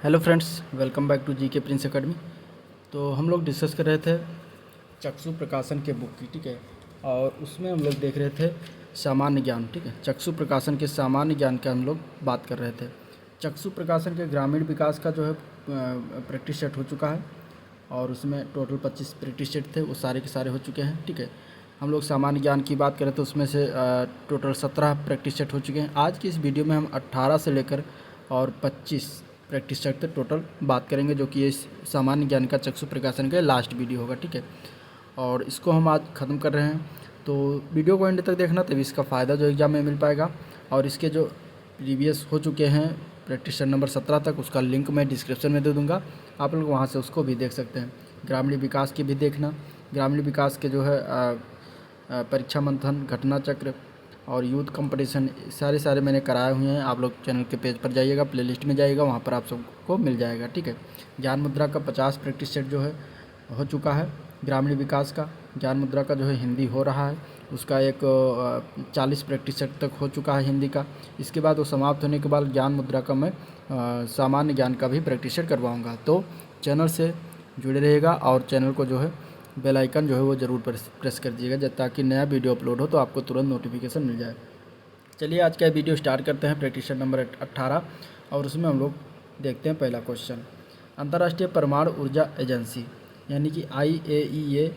Hello friends, welcome back to GK Prince Academy. तो हम लोग डिस्कस कर रहे थे चक्षु प्रकाशन के बुक की, ठीक है। और उसमें हम लोग देख रहे थे सामान्य ज्ञान, ठीक है। चक्षु प्रकाशन के सामान्य ज्ञान का हम लोग बात कर रहे थे। चक्षु प्रकाशन के ग्रामीण विकास का जो है प्रैक्टिस सेट हो चुका है और उसमें टोटल 25 प्रैक्टिस सेट थे, वो सारे के सारे हो चुके हैं, ठीक है। हम लोग सामान्य ज्ञान की बात करें तो उसमें से टोटल 17 प्रैक्टिस सेट हो चुके हैं। आज की इस वीडियो में हम 18 से लेकर और 25 प्रैक्टिस सेट तक टोटल बात करेंगे, जो कि इस सामान्य ज्ञान का चक्षु प्रकाशन का लास्ट वीडियो होगा, ठीक है। और इसको हम आज ख़त्म कर रहे हैं, तो वीडियो को एंड तक देखना, तभी इसका फ़ायदा जो एग्ज़ाम में मिल पाएगा। और इसके जो प्रीवियस हो चुके हैं प्रैक्टिस सेट नंबर 17 तक, उसका लिंक मैं डिस्क्रिप्शन में दे दूँगा, आप लोग वहाँ से उसको भी देख सकते हैं। ग्रामीण विकास की भी देखना, ग्रामीण विकास के जो है परीक्षा मंथन, घटना चक्र और यूथ कंपटीशन सारे मैंने कराए हुए हैं। आप लोग चैनल के पेज पर जाइएगा, प्लेलिस्ट में जाइएगा, वहाँ पर आप सबको मिल जाएगा, ठीक है। ज्ञान मुद्रा का 50 प्रैक्टिस सेट जो है हो चुका है। ग्रामीण विकास का ज्ञान मुद्रा का जो है हिंदी हो रहा है, उसका एक 40 प्रैक्टिस सेट तक हो चुका है हिंदी का। इसके बाद वो समाप्त होने के बाद ज्ञान मुद्रा का मैं सामान्य ज्ञान का भी प्रैक्टिस सेट करवाऊँगा। तो चैनल से जुड़े रहिएगा और चैनल को जो है बेल आइकन जो है वो ज़रूर प्रेस कर दीजिएगा, ताकि नया वीडियो अपलोड हो तो आपको तुरंत नोटिफिकेशन मिल जाए। चलिए आज का वीडियो स्टार्ट करते हैं प्रैक्टिस सेट नंबर 18 और उसमें हम लोग देखते हैं पहला क्वेश्चन। अंतर्राष्ट्रीय परमाणु ऊर्जा एजेंसी यानी कि IAEA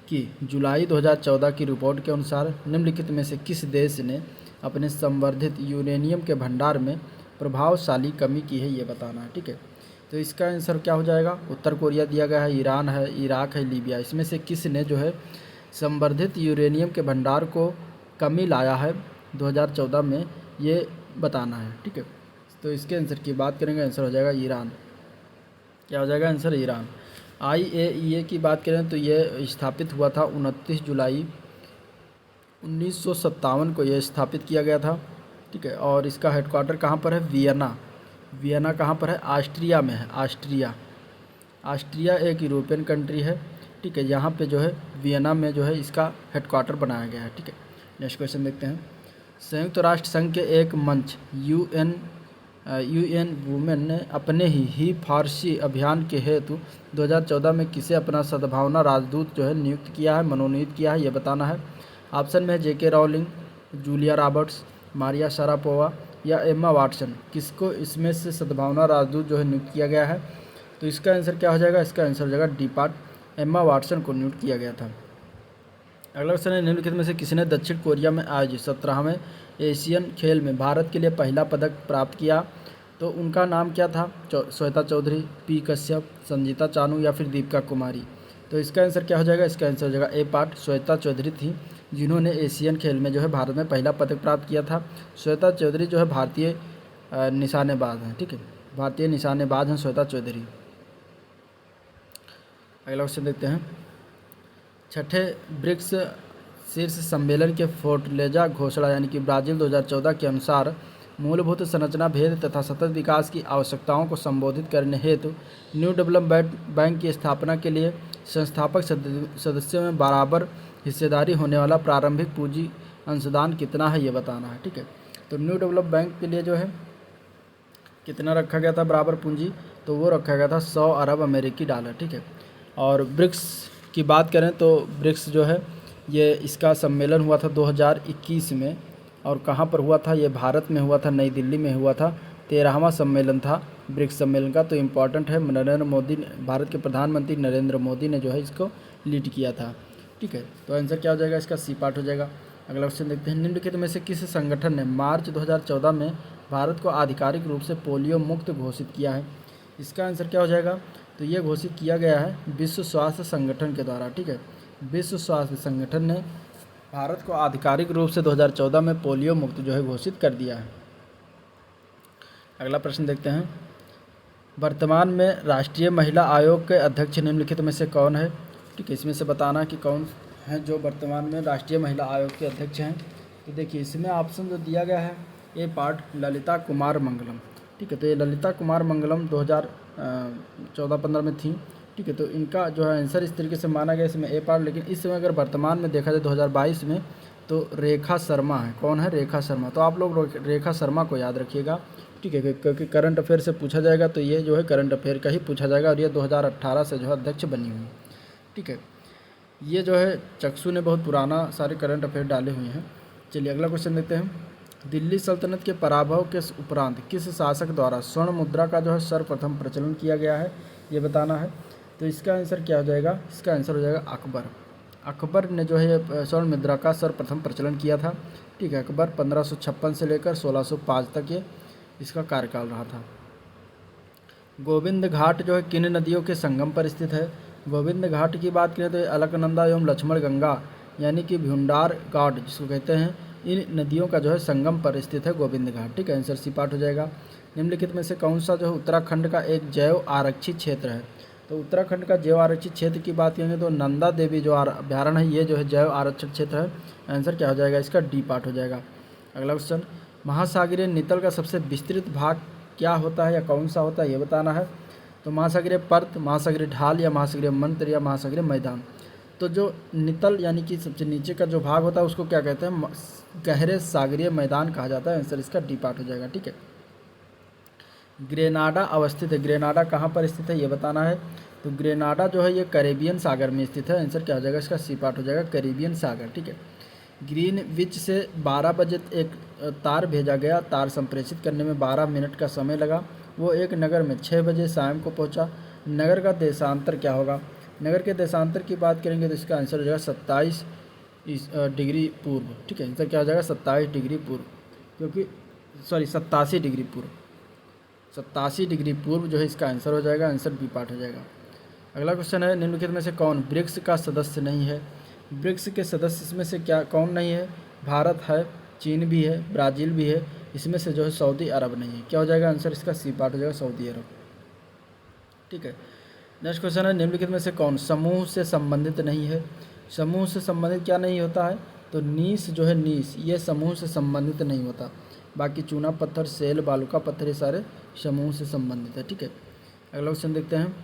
की जुलाई 2014 की रिपोर्ट के अनुसार निम्नलिखित में से किस देश ने अपने संवर्धित यूरेनियम के भंडार में प्रभावशाली कमी की है, ये बताना है, ठीक है। तो इसका आंसर क्या हो जाएगा? उत्तर कोरिया दिया गया है, ईरान है, इराक है, लीबिया। इसमें से किस ने जो है संवर्धित यूरेनियम के भंडार को कमी लाया है 2014 में, ये बताना है, ठीक है। तो इसके आंसर की बात करेंगे, आंसर हो जाएगा ईरान। क्या हो जाएगा आंसर? ईरान। IAEA की बात करें तो ये स्थापित हुआ था 29 जुलाई 1957 को ये स्थापित किया गया था, ठीक है। और इसका हेडक्वार्टर कहाँ पर है? वियना। वियना कहाँ पर है? ऑस्ट्रिया में है। ऑस्ट्रिया एक यूरोपियन कंट्री है, ठीक है। यहाँ पे जो है वियना में जो है इसका हेडक्वार्टर बनाया गया है, ठीक है। नेक्स्ट क्वेश्चन देखते हैं। संयुक्त राष्ट्र संघ के एक मंच UN वुमेन ने अपने ही फारसी अभियान के हेतु 2014 में किसे अपना सद्भावना राजदूत जो है नियुक्त किया है, मनोनीत किया है, ये बताना है। ऑप्शन में है JK Rowling, Julia Roberts, Maria Sharapova या एम्मा वाटसन। किसको इसमें से सद्भावना राजदूत जो है नियुक्त किया गया है? तो इसका आंसर क्या हो जाएगा? इसका आंसर हो जाएगा डी पार्ट, एम्मा वाटसन को नियुक्त किया गया था। अगला क्वेश्चन है, निम्नलिखित में से किसने दक्षिण कोरिया में आयोजित 17वें एशियन खेल में भारत के लिए पहला पदक प्राप्त किया? तो उनका नाम क्या था? श्वेता चौधरी, P कश्यप, संजीता चानू या फिर दीपिका कुमारी। तो इसका आंसर क्या हो जाएगा? इसका आंसर हो जाएगा ए पार्ट, श्वेता चौधरी थी जिन्होंने एशियन खेल में जो है भारत में पहला पदक प्राप्त किया था। श्वेता चौधरी जो है भारतीय निशानेबाज हैं, ठीक है। भारतीय निशानेबाज हैं श्वेता चौधरी। अगला क्वेश्चन देखते हैं। छठे ब्रिक्स शीर्ष सम्मेलन के फोर्टलेजा घोषणा यानी कि ब्राज़ील 2014 के अनुसार मूलभूत संरचना भेद तथा सतत विकास की आवश्यकताओं को संबोधित करने हेतु न्यू डेवलपमेंट बैंक की स्थापना के लिए संस्थापक सदस्यों में बराबर हिस्सेदारी होने वाला प्रारंभिक पूंजी अंशदान कितना है, ये बताना है, ठीक है। तो न्यू डेवलप बैंक के लिए जो है कितना रखा गया था बराबर पूंजी? तो वो रखा गया था 100 अरब अमेरिकी डॉलर, ठीक है। और ब्रिक्स की बात करें तो ब्रिक्स जो है ये इसका सम्मेलन हुआ था 2021 में, और कहाँ पर हुआ था? ये भारत में हुआ था, नई दिल्ली में हुआ था। 13वां सम्मेलन था ब्रिक्स सम्मेलन का। तो इम्पॉर्टेंट है, नरेंद्र मोदी, भारत के प्रधानमंत्री नरेंद्र मोदी ने जो है इसको लीड किया था, ठीक है। तो आंसर क्या हो जाएगा? इसका सी पार्ट हो जाएगा। अगला क्वेश्चन देखते हैं। निम्नलिखित में से किस संगठन ने मार्च 2014 में भारत को आधिकारिक रूप से पोलियो मुक्त घोषित किया है? इसका आंसर क्या हो जाएगा? तो ये घोषित किया गया है विश्व स्वास्थ्य संगठन के द्वारा, ठीक है। विश्व स्वास्थ्य संगठन ने भारत को आधिकारिक रूप से 2014 में पोलियो मुक्त जो है घोषित कर दिया है। अगला प्रश्न देखते हैं। वर्तमान में राष्ट्रीय महिला आयोग के अध्यक्ष निम्नलिखित में से कौन है? ठीक है, इसमें से बताना कि कौन है जो वर्तमान में राष्ट्रीय महिला आयोग के अध्यक्ष हैं। तो देखिए इसमें ऑप्शन जो दिया गया है ए पार्ट, ललिता कुमार मंगलम, ठीक है। तो ये ललिता कुमार मंगलम 2014-15 में थी, ठीक है। तो इनका जो है आंसर इस तरीके से माना गया इसमें ए पार्ट। लेकिन इस समय अगर वर्तमान में देखा जाए 2022 में, तो रेखा शर्मा है। कौन है? रेखा शर्मा। तो आप लोग रेखा शर्मा को याद रखिएगा, ठीक है, क्योंकि करंट अफेयर से पूछा जाएगा तो ये जो है करंट अफेयर का ही पूछा जाएगा, और ये 2018 से जो है अध्यक्ष बनी हुई है। ठीक है, ये जो है चक्षु ने बहुत पुराना सारे करंट अफेयर डाले हुए हैं। चलिए अगला क्वेश्चन देखते हैं। दिल्ली सल्तनत के पराभव के उपरांत किस शासक द्वारा स्वर्ण मुद्रा का जो है सर्वप्रथम प्रचलन किया गया है, ये बताना है। तो इसका आंसर क्या हो जाएगा, इसका आंसर हो जाएगा अकबर। अकबर ने जो है स्वर्ण मुद्रा का सर्वप्रथम प्रचलन किया था। ठीक है, अकबर 1556 से लेकर 1605 तक ये इसका कार्यकाल रहा था। गोविंद घाट जो है किन नदियों के संगम पर स्थित है। गोविंद घाट की बात करें तो अलकनंदा एवं लक्ष्मण गंगा यानी कि भ्यूंडार घाट जिसको कहते हैं, इन नदियों का जो है संगम पर स्थित है गोविंद घाट। ठीक है, आंसर सी पार्ट हो जाएगा। निम्नलिखित में से कौन सा जो है उत्तराखंड का एक जैव आरक्षित क्षेत्र है। तो उत्तराखंड का जैव आरक्षित क्षेत्र की बात करेंगे तो नंदा देवी जो अभ्यारण्य है ये जो है जैव आरक्षित क्षेत्र है। आंसर क्या हो जाएगा, इसका डी पार्ट हो जाएगा। अगला क्वेश्चन, महासागरीय नितल का सबसे विस्तृत भाग क्या होता है या कौन सा होता है, ये बताना है। तो महासागरीय पर्त, महासागरीय ढाल या महासागरीय मंत्र या महासागरीय मैदान। तो जो नितल यानी कि सबसे नीचे का जो भाग होता है उसको क्या कहते हैं, गहरे सागरीय मैदान कहा जाता है। आंसर इसका डी पार्ट हो जाएगा। ठीक है, ग्रेनाडा अवस्थित है। ग्रेनाडा कहाँ पर स्थित है ये बताना है। तो ग्रेनाडा जो है ये कैरेबियन सागर में स्थित है। आंसर क्या हो जाएगा, इसका सी पार्ट हो जाएगा कैरेबियन सागर। ठीक है, ग्रीनविच से 12 बजे एक तार भेजा गया। तार संप्रेषित करने में 12 मिनट का समय लगा। वो एक नगर में 6 बजे शाम को पहुंचा। नगर का देशांतर क्या होगा। नगर के देशांतर की बात करेंगे तो इसका आंसर हो जाएगा 27 डिग्री पूर्व। ठीक है, आंसर क्या हो जाएगा 27 डिग्री पूर्व, क्योंकि 87 डिग्री पूर्व। 87 डिग्री पूर्व जो है इसका आंसर हो जाएगा। आंसर बी पार्ट हो जाएगा। अगला क्वेश्चन है, निम्नलिखित में से कौन ब्रिक्स का सदस्य नहीं है। ब्रिक्स के सदस्य इसमें से क्या कौन नहीं है। भारत है, चीन भी है, ब्राज़ील भी है, इसमें से जो है सऊदी अरब नहीं है। क्या हो जाएगा आंसर, इसका सी पार्ट हो जाएगा सऊदी अरब। ठीक है, नेक्स्ट क्वेश्चन है, निम्नलिखित में से कौन समूह से संबंधित नहीं है। समूह से संबंधित क्या नहीं होता है। तो नीस जो है नीस ये समूह से संबंधित नहीं होता। बाकी चूना पत्थर, सेल, बालूका पत्थर ये सारे समूह से संबंधित है। ठीक है, अगला क्वेश्चन देखते हैं।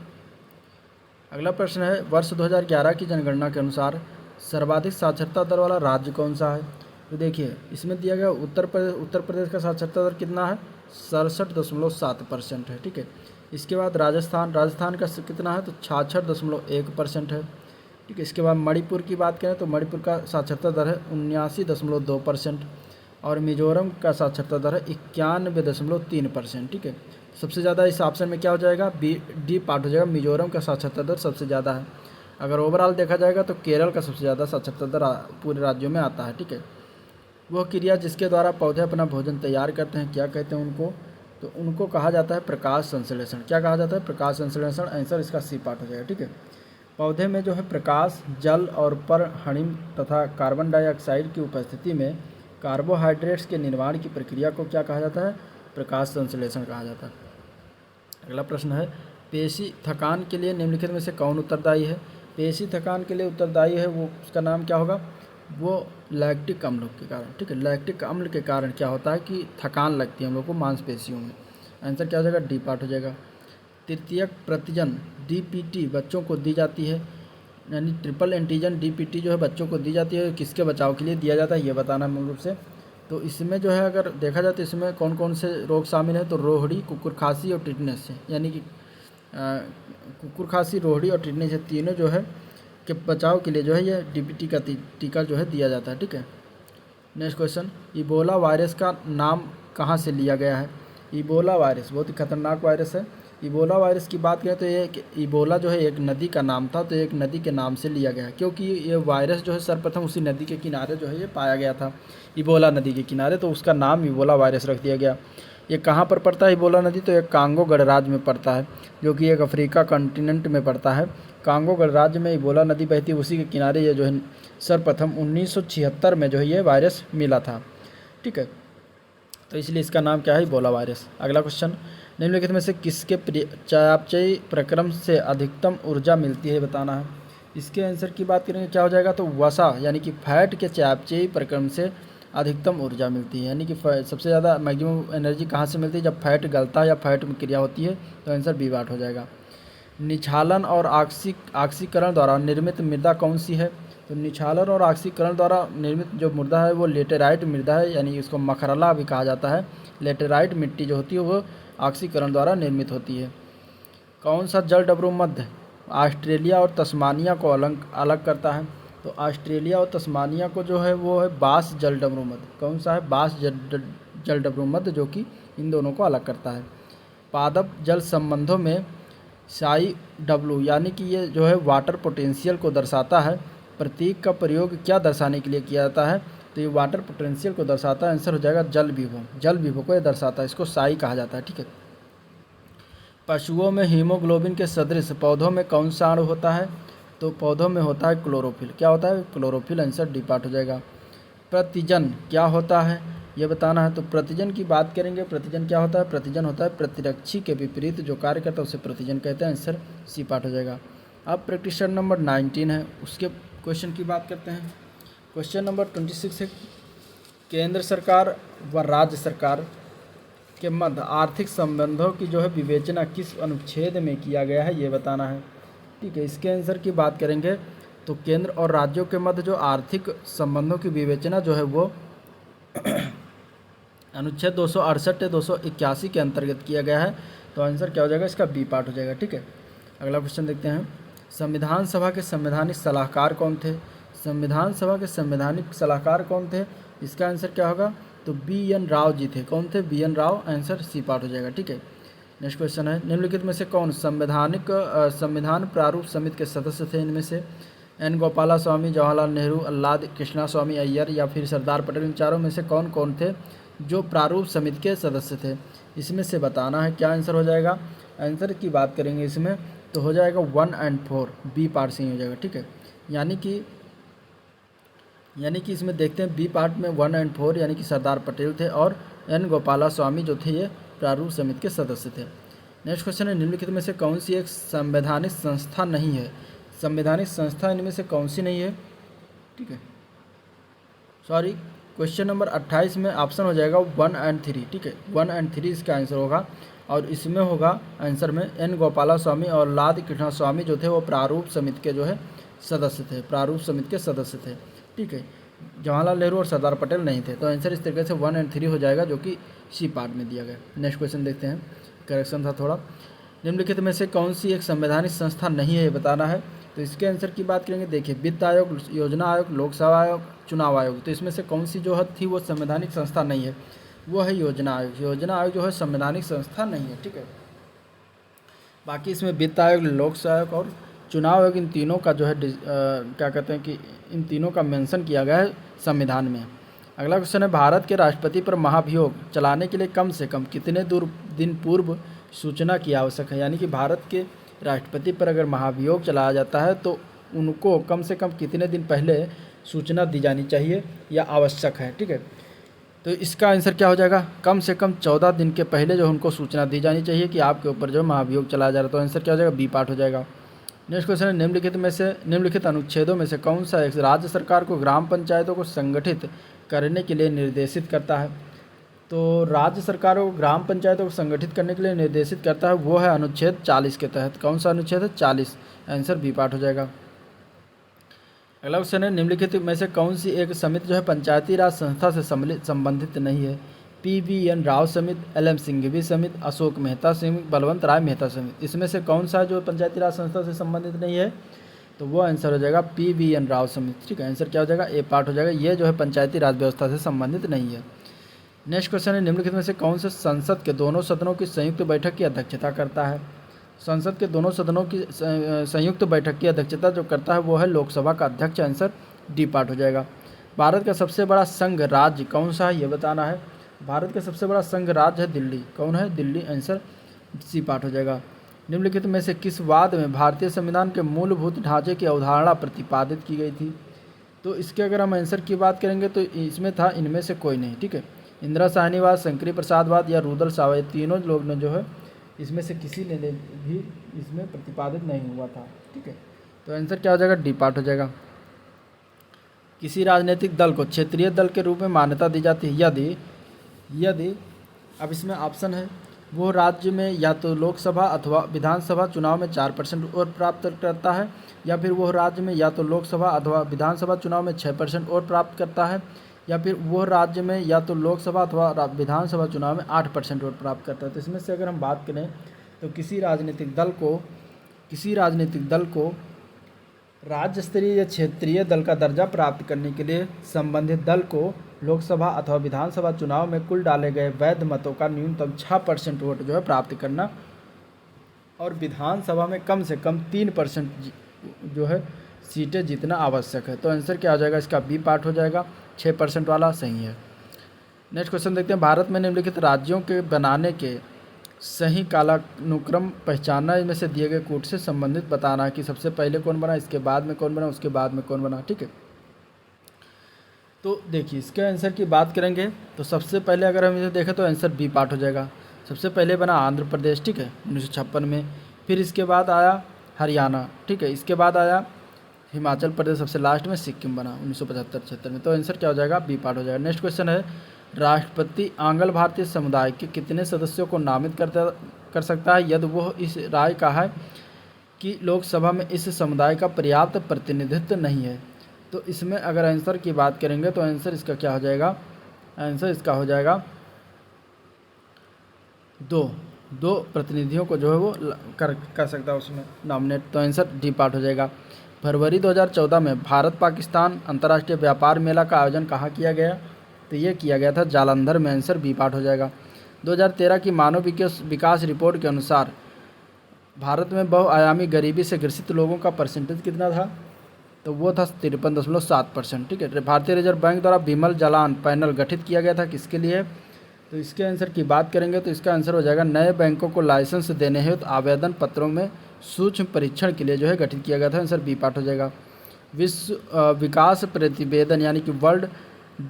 अगला प्रश्न है, वर्ष 2011 की जनगणना के अनुसार सर्वाधिक साक्षरता दर वाला राज्य कौन सा है। तो देखिए इसमें दिया गया उत्तर प्रदेश का साक्षरता दर कितना है, 67.7% है। ठीक है, इसके बाद राजस्थान का कितना है तो 66.1% है। ठीक है, इसके बाद मणिपुर की बात करें तो मणिपुर का साक्षरता दर है 79.2%, और मिजोरम का साक्षरता दर है 91.3%। ठीक है, सबसे ज़्यादा इस ऑप्शन में क्या हो जाएगा, डी पार्ट हो जाएगा। मिजोरम का साक्षरता दर सबसे ज़्यादा है। अगर ओवरऑल देखा जाएगा तो केरल का सबसे ज़्यादा साक्षरता दर पूरे राज्यों में आता है। ठीक है, वह क्रिया जिसके द्वारा पौधे अपना भोजन तैयार करते हैं क्या कहते हैं उनको, तो उनको कहा जाता है प्रकाश संश्लेषण। क्या कहा जाता है, प्रकाश संश्लेषण। आंसर इसका सी पार्ट हो जाएगा। ठीक है, पौधे में जो है प्रकाश, जल और परहणिम तथा कार्बन डाइऑक्साइड की उपस्थिति में कार्बोहाइड्रेट्स के निर्माण की प्रक्रिया को क्या कहा जाता है, प्रकाश संश्लेषण कहा जाता है। अगला प्रश्न है, पेशी थकान के लिए निम्नलिखित में से कौन उत्तरदायी है। पेशी थकान के लिए उत्तरदायी है वो, उसका नाम क्या होगा, वो लैक्टिक अम्ल के कारण। ठीक है, लैक्टिक अम्ल के कारण क्या होता है कि थकान लगती है हम लोग को मांसपेशियों में। आंसर क्या हो जाएगा, डी पार्ट हो जाएगा। तृतीयक प्रतिजन डीपीटी बच्चों को दी जाती है, यानी ट्रिपल एंटीजन डीपीटी जो है बच्चों को दी जाती है, किसके बचाव के लिए दिया जाता है ये बताना है मूल रूप से। तो इसमें जो है अगर देखा जाए तो इसमें कौन कौन से रोग शामिल हैं, तो रोहड़ी, कुकुर खांसी और टिटनेस है, यानी कि कुकुर खांसी, रोहड़ी और टिटनेस, ये तीनों जो है के बचाव के लिए जो है ये डीपीटी का टीका जो है दिया जाता है। ठीक है, नेक्स्ट क्वेश्चन, इबोला वायरस का नाम कहाँ से लिया गया है। इबोला वायरस बहुत ही खतरनाक वायरस है। इबोला वायरस की बात करें तो ये इबोला जो है एक नदी का नाम था, तो एक नदी के नाम से लिया गया है, क्योंकि ये वायरस जो है सर्वप्रथम उसी नदी के किनारे जो है ये पाया गया था, इबोला नदी के किनारे, तो उसका नाम इबोला वायरस रख दिया गया। ये कहाँ पर पड़ता है इबोला नदी, तो ये कांगो गणराज्य में पड़ता है, जो कि एक अफ्रीका कॉन्टिनेंट में पड़ता है। कांगो गणराज्य में इबोला नदी बहती है, उसी के किनारे ये जो है सर्वप्रथम 1976 में जो है ये वायरस मिला था। ठीक है, तो इसलिए इसका नाम क्या है, इबोला वायरस। अगला क्वेश्चन, निम्नलिखित में से किसके चयापचयी प्रक्रम से अधिकतम ऊर्जा मिलती है बताना है। इसके आंसर की बात करेंगे क्या हो जाएगा, तो वसा यानी कि फैट के चयापचयी प्रक्रम से अधिकतम ऊर्जा मिलती है, यानी कि सबसे ज़्यादा मैक्सिमम एनर्जी कहाँ से मिलती है, जब फैट गलता है या फैट में क्रिया होती है। तो आंसर बी पार्ट हो जाएगा। निछालन और ऑक्सीकरण द्वारा निर्मित मृदा कौन सी है, तो निछालन और ऑक्सीकरण द्वारा निर्मित जो मृदा है वो लेटेराइट मृदा है, यानी इसको मखरला भी कहा जाता है। लेटेराइट मिट्टी जो होती है वो ऑक्सीकरण द्वारा निर्मित होती है। कौन सा जल डमरू मध्य ऑस्ट्रेलिया और तस्मानिया को अलग करता है? तो ऑस्ट्रेलिया और तस्मानिया को जो है वो है बास जल डमरू मध्य। कौन सा है? बास जल डमरू मध्य, जो कि इन दोनों को अलग करता है। पादप जल संबंधों में साई डब्लू यानी कि ये जो है वाटर पोटेंशियल को दर्शाता है। प्रतीक का प्रयोग क्या दर्शाने के लिए किया जाता है? तो ये वाटर पोटेंशियल को दर्शाता है। आंसर हो जाएगा जल विभव। जल विभव को ये दर्शाता है, इसको साई कहा जाता है। ठीक है। पशुओं में हीमोग्लोबिन के सदृश पौधों में कौन सा अणु होता है? तो पौधों में होता है क्लोरोफिल। क्या होता है? क्लोरोफिल। आंसर डी पार्ट हो जाएगा। प्रतिजन क्या होता है ये बताना है। तो प्रतिजन की बात करेंगे। प्रतिजन क्या होता है? प्रतिजन होता है प्रतिरक्षी के विपरीत जो कार्य करता है उसे प्रतिजन कहते हैं। आंसर सी पार्ट हो जाएगा। अब प्रैक्टिस नंबर 19 है, उसके क्वेश्चन की बात करते हैं। क्वेश्चन नंबर 26 है, केंद्र सरकार व राज्य सरकार के मध्य आर्थिक संबंधों की जो है विवेचना किस अनुच्छेद में किया गया है ये बताना है। ठीक है। इसके आंसर की बात करेंगे तो केंद्र और राज्यों के मध्य जो आर्थिक संबंधों की विवेचना जो है वो अनुच्छेद 268 या 281 के अंतर्गत किया गया है। तो आंसर क्या हो जाएगा? इसका बी पार्ट हो जाएगा। ठीक है। अगला क्वेश्चन देखते हैं। संविधान सभा के संवैधानिक सलाहकार कौन थे? संविधान सभा के संवैधानिक सलाहकार कौन थे? इसका आंसर क्या होगा? तो BN राव जी थे। कौन थे? BN Rao. Answer C part हो जाएगा। ठीक है। नेक्स्ट क्वेश्चन है, निम्नलिखित में से कौन संविधान प्रारूप समिति के सदस्य थे? इनमें से N गोपाला स्वामी, जवाहरलाल नेहरू, अल्लाद कृष्णा स्वामी अय्यर या फिर सरदार पटेल, इन चारों में से कौन कौन थे जो प्रारूप समिति के सदस्य थे? इसमें से बताना है। क्या आंसर हो जाएगा? आंसर की बात करेंगे इसमें तो हो जाएगा 1 और 4, बी पार्ट से ही हो जाएगा। ठीक है। यानी कि इसमें देखते हैं बी पार्ट में 1 और 4 यानी कि सरदार पटेल थे और N गोपाला स्वामी जो थे ये प्रारूप समिति के सदस्य थे। नेक्स्ट क्वेश्चन है, निम्नलिखित में से कौन सी एक संवैधानिक संस्था नहीं है? संवैधानिक संस्था इनमें से कौन सी नहीं है? ठीक है। सॉरी, क्वेश्चन नंबर 28 में ऑप्शन हो जाएगा 1 और 3। ठीक है। 1 और 3 इसका आंसर होगा और इसमें होगा आंसर में N गोपाला स्वामी और लाद कृष्णा स्वामी जो थे वो प्रारूप समिति के जो है सदस्य थे। प्रारूप समिति के सदस्य थे। ठीक है। जवाहरलाल नेहरू और सरदार पटेल नहीं थे। तो आंसर इस तरीके से 1 और 3 हो जाएगा जो कि सी पार्ट में दिया गया। नेक्स्ट क्वेश्चन देखते हैं, करेक्शन था थोड़ा। निम्नलिखित में से कौन सी एक संवैधानिक संस्था नहीं है ये बताना है। तो इसके आंसर की बात करेंगे। देखिए, वित्त आयोग, योजना आयोग, लोकसेवा आयोग, चुनाव आयोग। तो इसमें से कौन सी जो थी वो संवैधानिक संस्था नहीं है? वो है योजना आयोग। योजना आयोग जो है संवैधानिक संस्था नहीं है। ठीक है। बाकी इसमें वित्त आयोग, लोकसेवा आयोग और चुनाव आयोग, इन तीनों का जो है क्या कहते हैं कि इन तीनों का मेंशन किया गया है संविधान में। अगला क्वेश्चन है, भारत के राष्ट्रपति पर महाभियोग चलाने के लिए कम से कम कितने दिन पूर्व सूचना की आवश्यक है? यानी कि भारत के राष्ट्रपति पर अगर महाभियोग चलाया जाता है तो उनको कम से कम कितने दिन पहले सूचना दी जानी चाहिए या आवश्यक है? ठीक है। तो इसका आंसर क्या हो जाएगा? कम से कम 14 दिन के पहले जो उनको सूचना दी जानी चाहिए कि आपके ऊपर जो महाभियोग चलाया जा रहा है। तो आंसर क्या हो जाएगा? बी पार्ट हो जाएगा। नेक्स्ट क्वेश्चन है, निम्नलिखित अनुच्छेदों में से कौन सा एक राज्य सरकार को ग्राम पंचायतों को संगठित करने के लिए निर्देशित करता है? तो राज्य सरकारों को ग्राम पंचायतों को संगठित करने के लिए निर्देशित करता है वो है अनुच्छेद 40 के तहत। कौन सा अनुच्छेद है? 40। आंसर बी पार्ट हो जाएगा। अगला क्वेश्चन है, निम्नलिखित में से कौन सी एक समिति जो है पंचायती राज संस्था से संबंधित नहीं है? PVN राव समिति, LM सिंघवी समिति, अशोक मेहता समिति, बलवंत राय मेहता समिति। इसमें से कौन सा जो पंचायती राज संस्था से संबंधित नहीं है? तो वो आंसर हो जाएगा PVN राव समिति। ठीक है। आंसर क्या हो जाएगा? ए पार्ट हो जाएगा। ये जो है पंचायती राज व्यवस्था से संबंधित नहीं है। नेक्स्ट क्वेश्चन है, निम्नलिखित में से कौन से संसद के दोनों सदनों की संयुक्त बैठक की अध्यक्षता करता है? संसद के दोनों सदनों की संयुक्त बैठक की अध्यक्षता जो करता है वो है लोकसभा का अध्यक्ष। आंसर डी पार्ट हो जाएगा। भारत का सबसे बड़ा संघ राज्य कौन सा है ये बताना है। भारत का सबसे बड़ा संघ राज्य है दिल्ली। कौन है? दिल्ली। आंसर सी पार्ट हो जाएगा। निम्नलिखित में से किस वाद में भारतीय संविधान के मूलभूत ढांचे की अवधारणा प्रतिपादित की गई थी? तो इसके अगर हम आंसर की बात करेंगे तो इसमें था इनमें से कोई नहीं। ठीक है। इंदिरा साहनीवाद, शंकरी प्रसादवाद या रूदल सावय, तीनों लोग ने जो है इसमें से किसी ने भी इसमें प्रतिपादित नहीं हुआ था। ठीक है। तो आंसर क्या हो जाएगा? डी पार्ट हो जाएगा। किसी राजनीतिक दल को क्षेत्रीय दल के रूप में मान्यता दी जाती है यदि अब इसमें ऑप्शन है वो राज्य में या तो लोकसभा अथवा विधानसभा चुनाव में 4% वोट प्राप्त करता है, या फिर वह राज्य में या तो लोकसभा अथवा विधानसभा चुनाव में 6% वोट प्राप्त करता है, या फिर वह राज्य में या तो लोकसभा अथवा विधानसभा चुनाव में 8% वोट प्राप्त करता है। तो इसमें से अगर हम बात करें तो किसी राजनीतिक दल को राज्य स्तरीय या क्षेत्रीय दल का दर्जा प्राप्त करने के लिए संबंधित दल को लोकसभा अथवा विधानसभा चुनाव में कुल डाले गए वैध मतों का न्यूनतम 6% वोट जो है प्राप्त करना, और विधानसभा में कम से कम 3% जो है सीटें जीतना आवश्यक है। तो आंसर क्या हो जाएगा इसका? बी पार्ट हो जाएगा, 6% वाला सही है। नेक्स्ट क्वेश्चन देखते हैं, भारत में निम्नलिखित राज्यों के बनाने के सही कालानुक्रम पहचानना, इनमें से दिए गए कूट से संबंधित बताना कि सबसे पहले कौन बना, इसके बाद में कौन बना, उसके बाद में कौन बना। ठीक है, तो देखिए इसके आंसर की बात करेंगे तो सबसे पहले अगर हम इसे देखें तो आंसर बी पार्ट हो जाएगा। सबसे पहले बना आंध्र प्रदेश, ठीक है, 1956 में। फिर इसके बाद आया हरियाणा, ठीक है, इसके बाद आया हिमाचल प्रदेश, सबसे लास्ट में सिक्किम बना 1975-76 में। तो आंसर क्या हो जाएगा? बी पार्ट हो जाएगा। नेक्स्ट क्वेश्चन है, राष्ट्रपति आंग्ल भारतीय समुदाय के कितने सदस्यों को नामित कर सकता है यदि वह इस राय का है कि लोकसभा में इस समुदाय का पर्याप्त प्रतिनिधित्व नहीं है। तो इसमें अगर आंसर की बात करेंगे तो आंसर इसका क्या हो जाएगा? आंसर इसका हो जाएगा दो प्रतिनिधियों को जो है वो कर सकता है उसमें नॉमिनेट। तो आंसर डी पार्ट हो जाएगा। फरवरी 2014 में भारत पाकिस्तान अंतर्राष्ट्रीय व्यापार मेला का आयोजन कहाँ किया गया? तो ये किया गया था जालंधर में। आंसर बी पार्ट हो जाएगा। 2013 की मानव विकास रिपोर्ट के अनुसार भारत में बहुआयामी गरीबी से ग्रसित लोगों का परसेंटेज कितना था? तो वो था 53.7%। ठीक है, भारतीय रिजर्व बैंक द्वारा विमल जालान पैनल गठित किया गया था किसके लिए? तो इसके आंसर की बात करेंगे तो इसका आंसर हो जाएगा नए बैंकों को लाइसेंस देने हेतु आवेदन पत्रों में सूक्ष्म परीक्षण के लिए जो है गठित किया गया था। आंसर बी पार्ट हो जाएगा। विश्व विकास प्रतिवेदन यानी कि वर्ल्ड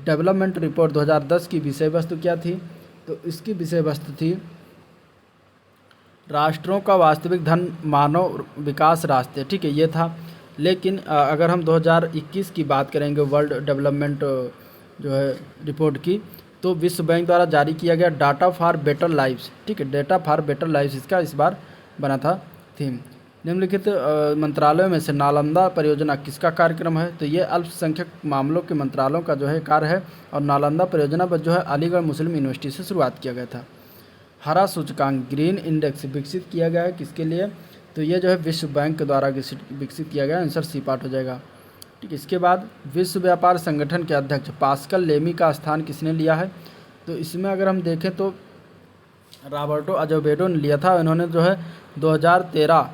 डेवलपमेंट रिपोर्ट 2010 की विषय वस्तु क्या थी? तो इसकी विषय वस्तु थी राष्ट्रों का वास्तविक धन मानव विकास रास्ते। ठीक है, ये था। लेकिन अगर हम 2021 की बात करेंगे वर्ल्ड डेवलपमेंट जो है रिपोर्ट की, तो विश्व बैंक द्वारा जारी किया गया डाटा फॉर बेटर लाइव्स। ठीक है, डाटा फॉर बेटर लाइव्स इसका इस बार बना था थीम। निम्नलिखित मंत्रालयों में से नालंदा परियोजना किसका कार्यक्रम है? तो ये अल्पसंख्यक मामलों के मंत्रालयों का जो है कार्य है, और नालंदा परियोजना पर जो है अलीगढ़ मुस्लिम यूनिवर्सिटी से शुरुआत किया गया था। हरा सूचकांक ग्रीन इंडेक्स विकसित किया गया है किसके लिए? तो ये जो है विश्व बैंक के द्वारा विकसित किया गया। आंसर सी पार्ट हो जाएगा। ठीक, इसके बाद विश्व व्यापार संगठन के अध्यक्ष पास्कल लेमी का स्थान किसने लिया है? तो इसमें अगर हम देखें तो रॉबर्टो अज़ोवेडो ने लिया था। इन्होंने जो है 2013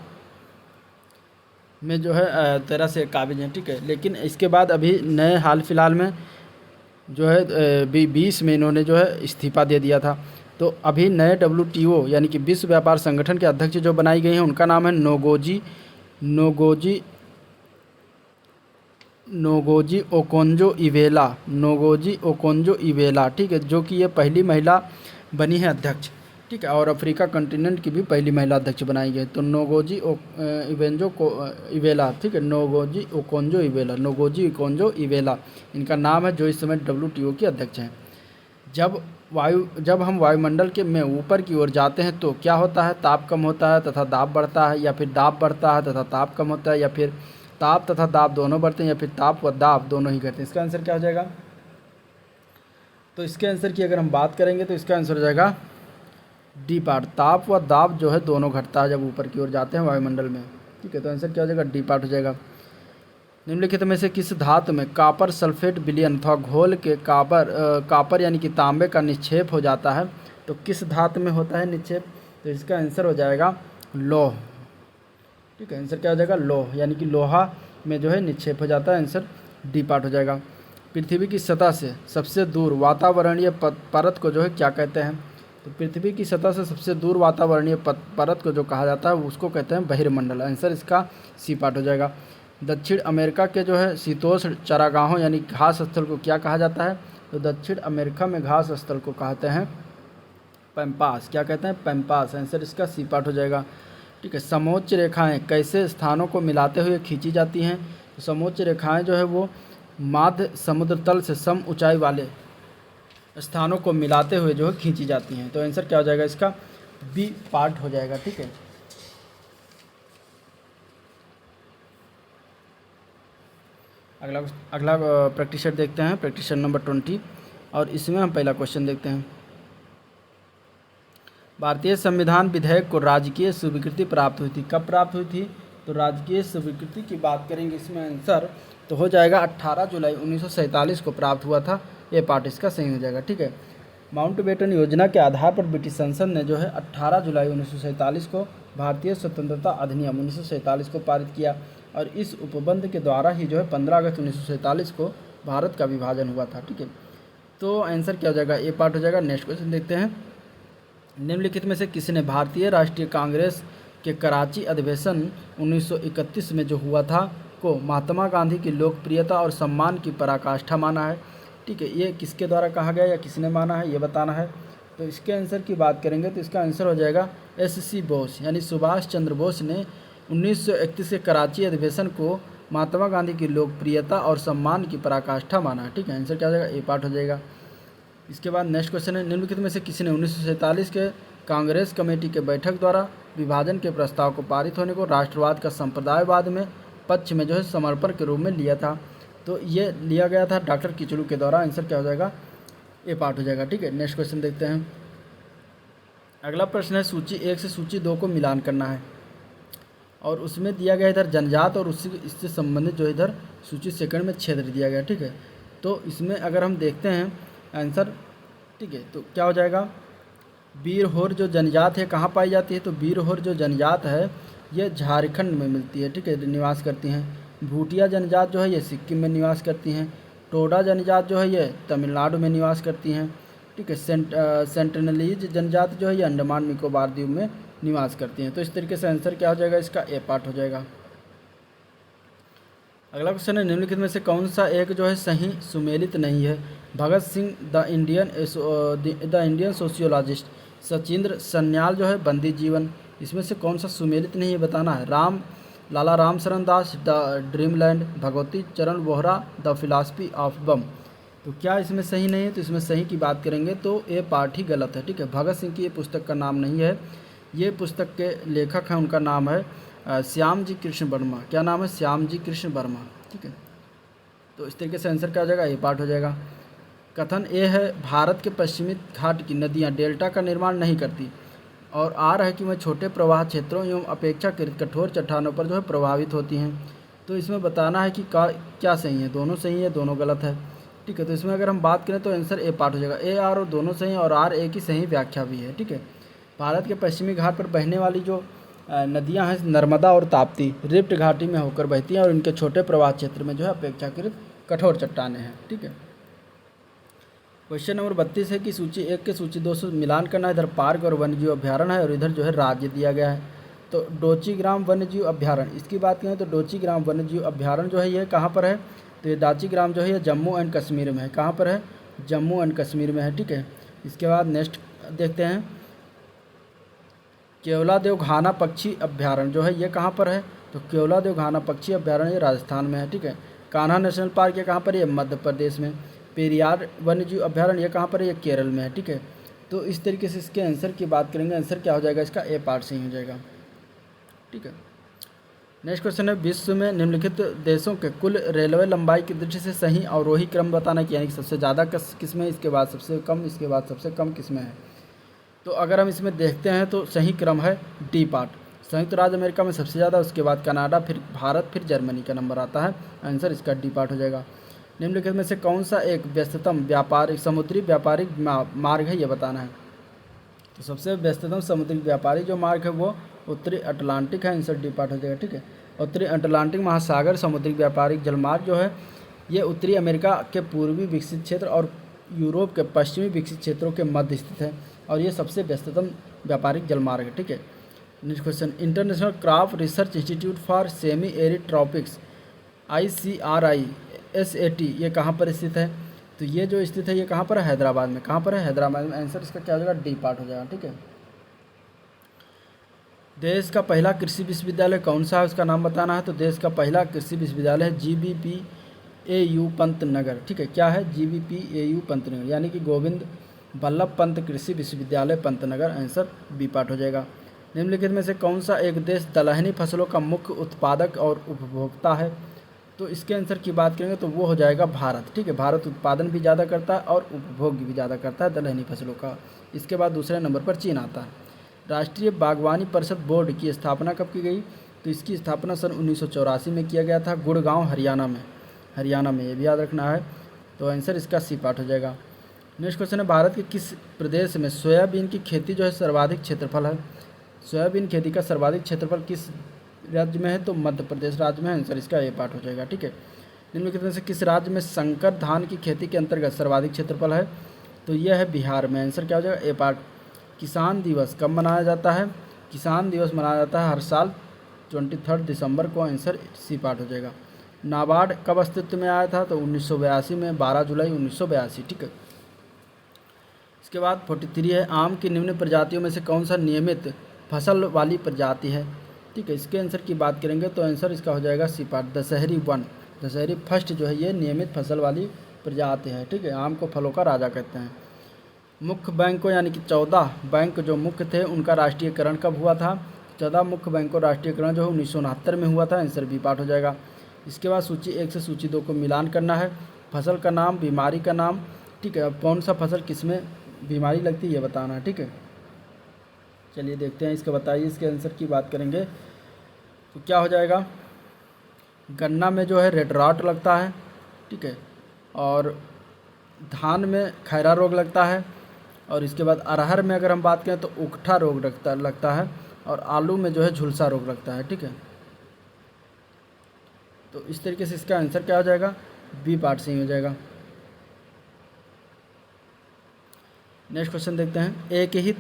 में जो है 13 से काबिज हैं। ठीक है, लेकिन इसके बाद अभी नए हाल फिलहाल में जो है 20 में इन्होंने जो है इस्तीफा दे दिया था। तो अभी नए WTO यानी कि विश्व व्यापार संगठन के अध्यक्ष जो बनाई गई हैं उनका नाम है नोगोजी ओकोंजो इवेला। ठीक है, जो कि ये पहली महिला बनी है अध्यक्ष। ठीक है, और अफ्रीका कंटिनेंट की भी पहली महिला अध्यक्ष बनाई गई। तो नोगोजी इवेला। ठीक है, नोगोजी ओकोंजो इवेला इनका नाम है, जो इस समय WTO के अध्यक्ष हैं। जब हम वायुमंडल के में ऊपर की ओर जाते हैं तो क्या होता है? ताप कम होता है तथा दाब बढ़ता है, या फिर दाब बढ़ता है तथा ताप कम होता है, या फिर ताप तथा दाब दोनों बढ़ते हैं, या फिर ताप व दाब दोनों ही घटते हैं। इसका आंसर क्या हो जाएगा? तो इसके आंसर की अगर हम बात करेंगे तो इसका आंसर हो जाएगा डी पार्ट। ताप व दाब जो है दोनों घटता है जब ऊपर की ओर जाते हैं वायुमंडल में। ठीक है, तो आंसर क्या हो जाएगा? डी पार्ट हो जाएगा। निम्नलिखित में से किस धातु में कॉपर सल्फेट विलयन अथवा घोल के कॉपर यानी कि तांबे का निक्षेप हो जाता है? तो किस धातु में होता है निक्षेप? तो इसका आंसर हो जाएगा लौह। ठीक है, आंसर क्या हो जाएगा? लौह, यानी कि लोहा में जो है निक्षेप हो जाता है। आंसर डी पार्ट हो जाएगा। पृथ्वी की सतह से सबसे दूर वातावरणीय परत को जो है क्या कहते हैं? तो पृथ्वी की सतह से सबसे दूर वातावरणीय परत को जो कहा जाता है उसको कहते हैं बहिर्मंडल। आंसर इसका सी पार्ट हो जाएगा। दक्षिण अमेरिका के जो है शीतोष्ण चरागाहों यानी घास स्थल को क्या कहा जाता है? तो दक्षिण अमेरिका में घास स्थल को कहते हैं पैम्पास। क्या कहते हैं? पैम्पास। आंसर इसका सी पार्ट हो जाएगा। ठीक है, समोच्च रेखाएं कैसे स्थानों को मिलाते हुए खींची जाती हैं? तो समोच्च रेखाएं जो है वो माध्य समुद्र तल से सम ऊंचाई वाले स्थानों को मिलाते हुए जो है खींची जाती हैं। तो आंसर क्या हो जाएगा इसका? बी पार्ट हो जाएगा। ठीक है, अगला अगला प्रैक्टिस सेट देखते हैं, प्रैक्टिस सेट नंबर 20, और इसमें हम पहला क्वेश्चन देखते हैं। भारतीय संविधान विधेयक को राजकीय स्वीकृति प्राप्त हुई थी, कब प्राप्त हुई थी? तो राजकीय स्वीकृति की बात करेंगे इसमें आंसर तो हो जाएगा 18 जुलाई 1947 को प्राप्त हुआ था। ये पार्ट इसका सही हो जाएगा। ठीक है, माउंटबेटन योजना के आधार पर ब्रिटिश संसद ने जो है 18 जुलाई 1947 को भारतीय स्वतंत्रता अधिनियम 1947 को पारित किया, और इस उपबंध के द्वारा ही जो है 15 अगस्त 1947 को भारत का विभाजन हुआ था। ठीक है, तो आंसर क्या हो जाएगा? ए पार्ट हो जाएगा। नेक्स्ट क्वेश्चन देखते हैं। निम्नलिखित में से किसने भारतीय राष्ट्रीय कांग्रेस के कराची अधिवेशन 1931 में जो हुआ था को महात्मा गांधी की लोकप्रियता और सम्मान की पराकाष्ठा माना है? ठीक है, ये किसके द्वारा कहा गया या किसने माना है, ये बताना है। तो इसके आंसर की बात करेंगे तो इसका आंसर हो जाएगा एस.सी. बोस, यानी सुभाष चंद्र बोस ने 1931 के कराची अधिवेशन को महात्मा गांधी की लोकप्रियता और सम्मान की पराकाष्ठा माना है। ठीक है, आंसर क्या हो जाएगा? ए पार्ट हो जाएगा। इसके बाद नेक्स्ट क्वेश्चन है, निम्नलिखित में से किसने 1947 के कांग्रेस कमेटी के बैठक द्वारा विभाजन के प्रस्ताव को पारित होने को राष्ट्रवाद का संप्रदायवाद में पक्ष में जो है समर्पण के रूप में लिया था? तो ये लिया गया था डॉक्टर किचलू के द्वारा। आंसर क्या हो जाएगा? ए पार्ट हो जाएगा। ठीक है, नेक्स्ट क्वेश्चन देखते हैं। अगला प्रश्न है, सूची 1 से सूची 2 को मिलान करना है, और उसमें दिया गया इधर जनजात और इससे संबंधित जो इधर सूची सेकंड में क्षेत्र दिया गया। ठीक है, तो इसमें अगर हम देखते हैं आंसर, ठीक है, तो क्या हो जाएगा? बीरहोर जो जनजात है कहाँ पाई जाती है? तो बीरहोर जो जनजात है ये झारखंड में मिलती है। ठीक है, निवास करती हैं। भूटिया जनजात जो है ये सिक्किम में निवास करती हैं। टोडा जनजात जो है ये तमिलनाडु में निवास करती हैं। ठीक है, सेंटिनलीज जनजात जो है ये अंडमान निकोबार द्वीप में निवास करती हैं। तो इस तरीके से आंसर क्या हो जाएगा? इसका ए पार्ट हो जाएगा। अगला क्वेश्चन है, निम्नलिखित में से कौन सा एक जो है सही सुमेलित नहीं है? Bhagat Singh the Indian sociologist, Sachindra Sanyal जो है बंदी जीवन, इसमें से कौन सा सुमेलित नहीं है बताना है। लाला राम शरण दास द ड्रीमलैंड, भगवती चरण वोहरा द फिलॉसफी ऑफ बम। तो क्या इसमें सही नहीं है? तो इसमें सही की बात करेंगे तो ए पार्ट ही गलत है। ठीक है, भगत सिंह की ये पुस्तक का नाम नहीं है। ये पुस्तक के लेखक हैं, उनका नाम है श्याम जी कृष्ण वर्मा। क्या नाम है? श्याम जी कृष्ण वर्मा। ठीक है, तो इस तरीके से आंसर क्या हो जाएगा? ए पार्ट हो जाएगा। कथन ए है, भारत के पश्चिमी घाट की नदियाँ डेल्टा का निर्माण नहीं करती, और आर है कि वह छोटे प्रवाह क्षेत्रों एवं अपेक्षाकृत कठोर चट्टानों पर जो है प्रभावित होती हैं। तो इसमें बताना है कि क्या सही है? दोनों सही है, दोनों गलत है। ठीक है, तो इसमें अगर हम बात करें तो आंसर ए पार्ट हो जाएगा। ए आर और दोनों सही हैं, और आर ए की सही व्याख्या भी है। ठीक है, भारत के पश्चिमी घाट पर बहने वाली जो नदियां हैं नर्मदा और ताप्ती रिफ्ट घाटी में होकर बहती हैं, और इनके छोटे प्रवाह क्षेत्र में जो है अपेक्षाकृत कठोर चट्टानें हैं। ठीक है, क्वेश्चन नंबर 32 है कि सूची 1 के सूची 2 से मिलान करना है। इधर पार्क और वन्यजीव अभ्यारण्य है, और इधर जो है राज्य दिया गया है। तो डोचीग्राम वन्यजीव अभ्यारण्य, इसकी बात करें तो डोचीग्राम वन्यजीव अभ्यारण्य जो है ये कहाँ पर है? तो ये डोचीग्राम जो है ये जम्मू एंड कश्मीर में है। कहाँ पर है? जम्मू एंड कश्मीर में है। ठीक है, इसके बाद नेक्स्ट देखते हैं, केवलादेव घाना पक्षी अभ्यारण्य जो है ये कहाँ पर है? तो केवलादेव घाना पक्षी अभ्यारण्य ये राजस्थान में है। ठीक है, कान्हा नेशनल पार्क ये कहाँ पर है? ये मध्य प्रदेश में। पेरियार वन्यजीव अभ्यारण्य ये कहाँ पर है? ये केरल में है। ठीक है, तो इस तरीके से इसके आंसर की बात करेंगे। आंसर क्या हो जाएगा? इसका ए पार्ट सही हो जाएगा। ठीक है, नेक्स्ट क्वेश्चन है, विश्व में निम्नलिखित देशों के कुल रेलवे लंबाई की दृष्टि से सही अवरोही क्रम बताना है, यानी कि सबसे ज़्यादा किस में, इसके बाद सबसे कम, इसके बाद सबसे कम किस में है। तो अगर हम इसमें देखते हैं तो सही क्रम है डी पार्ट। संयुक्त राज्य अमेरिका में सबसे ज़्यादा, उसके बाद कनाडा, फिर भारत, फिर जर्मनी का नंबर आता है। आंसर इसका डी पार्ट हो जाएगा। निम्नलिखित में से कौन सा एक व्यस्ततम व्यापारिक समुद्री व्यापारिक मार्ग है, ये बताना है। तो सबसे व्यस्ततम समुद्री व्यापारिक जो मार्ग है वो उत्तरी अटलांटिक है। आंसर डी पार्ट हो जाएगा। ठीक है, उत्तरी अटलांटिक महासागर समुद्री व्यापारिक जलमार्ग जो है ये उत्तरी अमेरिका के पूर्वी विकसित क्षेत्र और यूरोप के पश्चिमी विकसित क्षेत्रों के मध्य स्थित है, और ये सबसे व्यस्ततम व्यापारिक जलमार्ग है। ठीक है, next question, international crop research institute for semi arid tropics ICRI SAT ये कहाँ पर स्थित है? तो ये जो स्थित है ये कहाँ पर है? हैदराबाद में। कहाँ पर है? हैदराबाद में। आंसर इसका क्या हो जाएगा? डी पार्ट हो जाएगा। ठीक है, देश का पहला कृषि विश्वविद्यालय कौन सा है, उसका नाम बताना है। तो देश का पहला कृषि विश्वविद्यालय है GBPAU पंतनगर। ठीक है, क्या है? GBPAU पंतनगर, यानी कि गोविंद वल्लभ पंत कृषि विश्वविद्यालय पंतनगर, आंसर बी पार्ट हो जाएगा। निम्नलिखित में से कौन सा एक देश दलहनी फसलों का मुख्य उत्पादक और उपभोक्ता है? तो इसके आंसर की बात करेंगे तो वो हो जाएगा भारत, ठीक है। भारत उत्पादन भी ज़्यादा करता है और उपभोग भी ज़्यादा करता है दलहनी फसलों का। इसके बाद दूसरे नंबर पर चीन आता है। राष्ट्रीय बागवानी परिषद बोर्ड की स्थापना कब की गई? तो इसकी स्थापना सन 1984 में किया गया था, गुड़गांव हरियाणा में ये भी याद रखना है। तो आंसर इसका सी पार्ट हो जाएगा। नेक्स्ट क्वेश्चन है, भारत के किस प्रदेश में सोयाबीन की खेती जो है सर्वाधिक क्षेत्रफल है? सोयाबीन खेती का सर्वाधिक क्षेत्रफल किस राज्य में है? तो मध्य प्रदेश राज्य में, आंसर इसका ए पार्ट हो जाएगा, ठीक है। निम्नलिखित में से किस राज्य में संकर धान की खेती के अंतर्गत सर्वाधिक क्षेत्रफल है? तो यह है बिहार में, आंसर क्या हो जाएगा? ए पार्ट। किसान दिवस कब मनाया जाता है? किसान दिवस मनाया जाता है हर साल 23 दिसंबर को, आंसर सी पार्ट हो जाएगा। नाबार्ड कब अस्तित्व में आया था? तो 1982 में, 12 जुलाई 1982, ठीक है। इसके बाद 43 है, आम की निम्न प्रजातियों में से कौन सा नियमित फसल वाली प्रजाति है? ठीक है, इसके आंसर की बात करेंगे तो आंसर इसका हो जाएगा सी पार्ट, दशहरी फर्स्ट जो है ये नियमित फसल वाली प्रजाति है, ठीक है। आम को फलों का राजा कहते हैं। मुख्य बैंकों यानी कि 14 बैंक जो मुख्य थे उनका राष्ट्रीयकरण कब हुआ था? 14 मुख्य बैंकों राष्ट्रीयकरण जो है 1969 में हुआ था, आंसर बी पार्ट हो जाएगा। इसके बाद सूची 1 से सूची 2 को मिलान करना है। फसल का नाम, बीमारी का नाम, ठीक है। अब कौन सा फसल किसमें बीमारी लगती है ये बताना है, ठीक है। चलिए देखते हैं, इसका बताइए। इसके आंसर की बात करेंगे तो क्या हो जाएगा? गन्ना में जो है रेड रॉट लगता है, ठीक है। और धान में खैरा रोग लगता है। और इसके बाद अरहर में अगर हम बात करें तो उकठा रोग लगता है। और आलू में जो है झुलसा रोग लगता है, ठीक है। तो इस तरीके से इसका आंसर क्या हो जाएगा? बी पार्ट सही हो जाएगा। नेक्स्ट क्वेश्चन देखते हैं, एक ही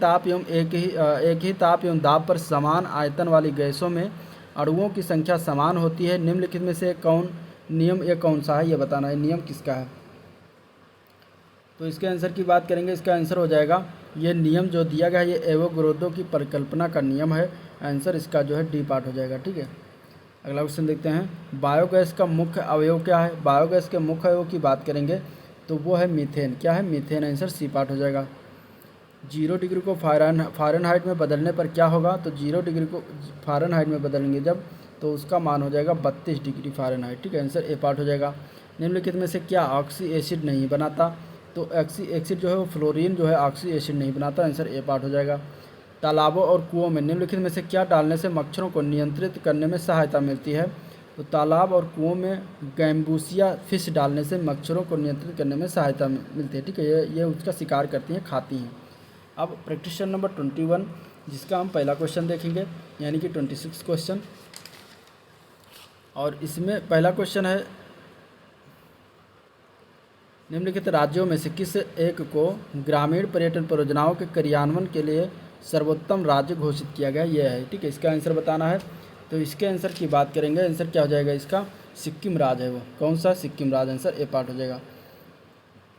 ताप एवं दाब पर समान आयतन वाली गैसों में अणुओं की संख्या समान होती है। निम्नलिखित में से कौन सा है ये बताना है, नियम किसका है? तो इसके आंसर की बात करेंगे, इसका आंसर हो जाएगा ये नियम जो दिया गया है ये एवोगैड्रो की परिकल्पना का नियम है, आंसर इसका जो है डी पार्ट हो जाएगा, ठीक है। अगला क्वेश्चन देखते हैं, बायोगैस का मुख्य अवयव क्या है? बायोगैस के मुख्य अवयव की बात करेंगे तो वो है मीथेन। क्या है? मीथेन, आंसर सी पार्ट हो जाएगा। 0 डिग्री को फ़ारेनहाइट में बदलने पर क्या होगा? तो 0 डिग्री को फ़ारेनहाइट में बदलेंगे जब तो उसका मान हो जाएगा 32 डिग्री फ़ारेनहाइट, ठीक है। आंसर ए पार्ट हो जाएगा। निम्नलिखित में से क्या ऑक्सी एसिड नहीं बनाता? तो ऑक्सी एसिड जो है वो फ्लोरीन जो है ऑक्सी एसिड नहीं बनाता, आंसर ए पार्ट हो जाएगा। तालाबों और कुओं में निम्नलिखित में से क्या डालने से मच्छरों को नियंत्रित करने में सहायता मिलती है? तो तालाब और कुओं में गैम्बूसिया फिश डालने से मच्छरों को नियंत्रित करने में सहायता मिलती है, ठीक है। ये उसका शिकार करती हैं, खाती हैं। अब प्रैक्टिस नंबर 21 जिसका हम पहला क्वेश्चन देखेंगे यानी कि 26 क्वेश्चन। और इसमें पहला क्वेश्चन है, निम्नलिखित राज्यों में से किस एक को ग्रामीण पर्यटन परियोजनाओं के क्रियान्वयन के लिए सर्वोत्तम राज्य घोषित किया गया? यह है, ठीक है। इसका आंसर बताना है। तो इसके आंसर की बात करेंगे, आंसर क्या हो जाएगा इसका? सिक्किम राज्य है वो। कौन सा? सिक्किम राज्य, आंसर ए पार्ट हो जाएगा।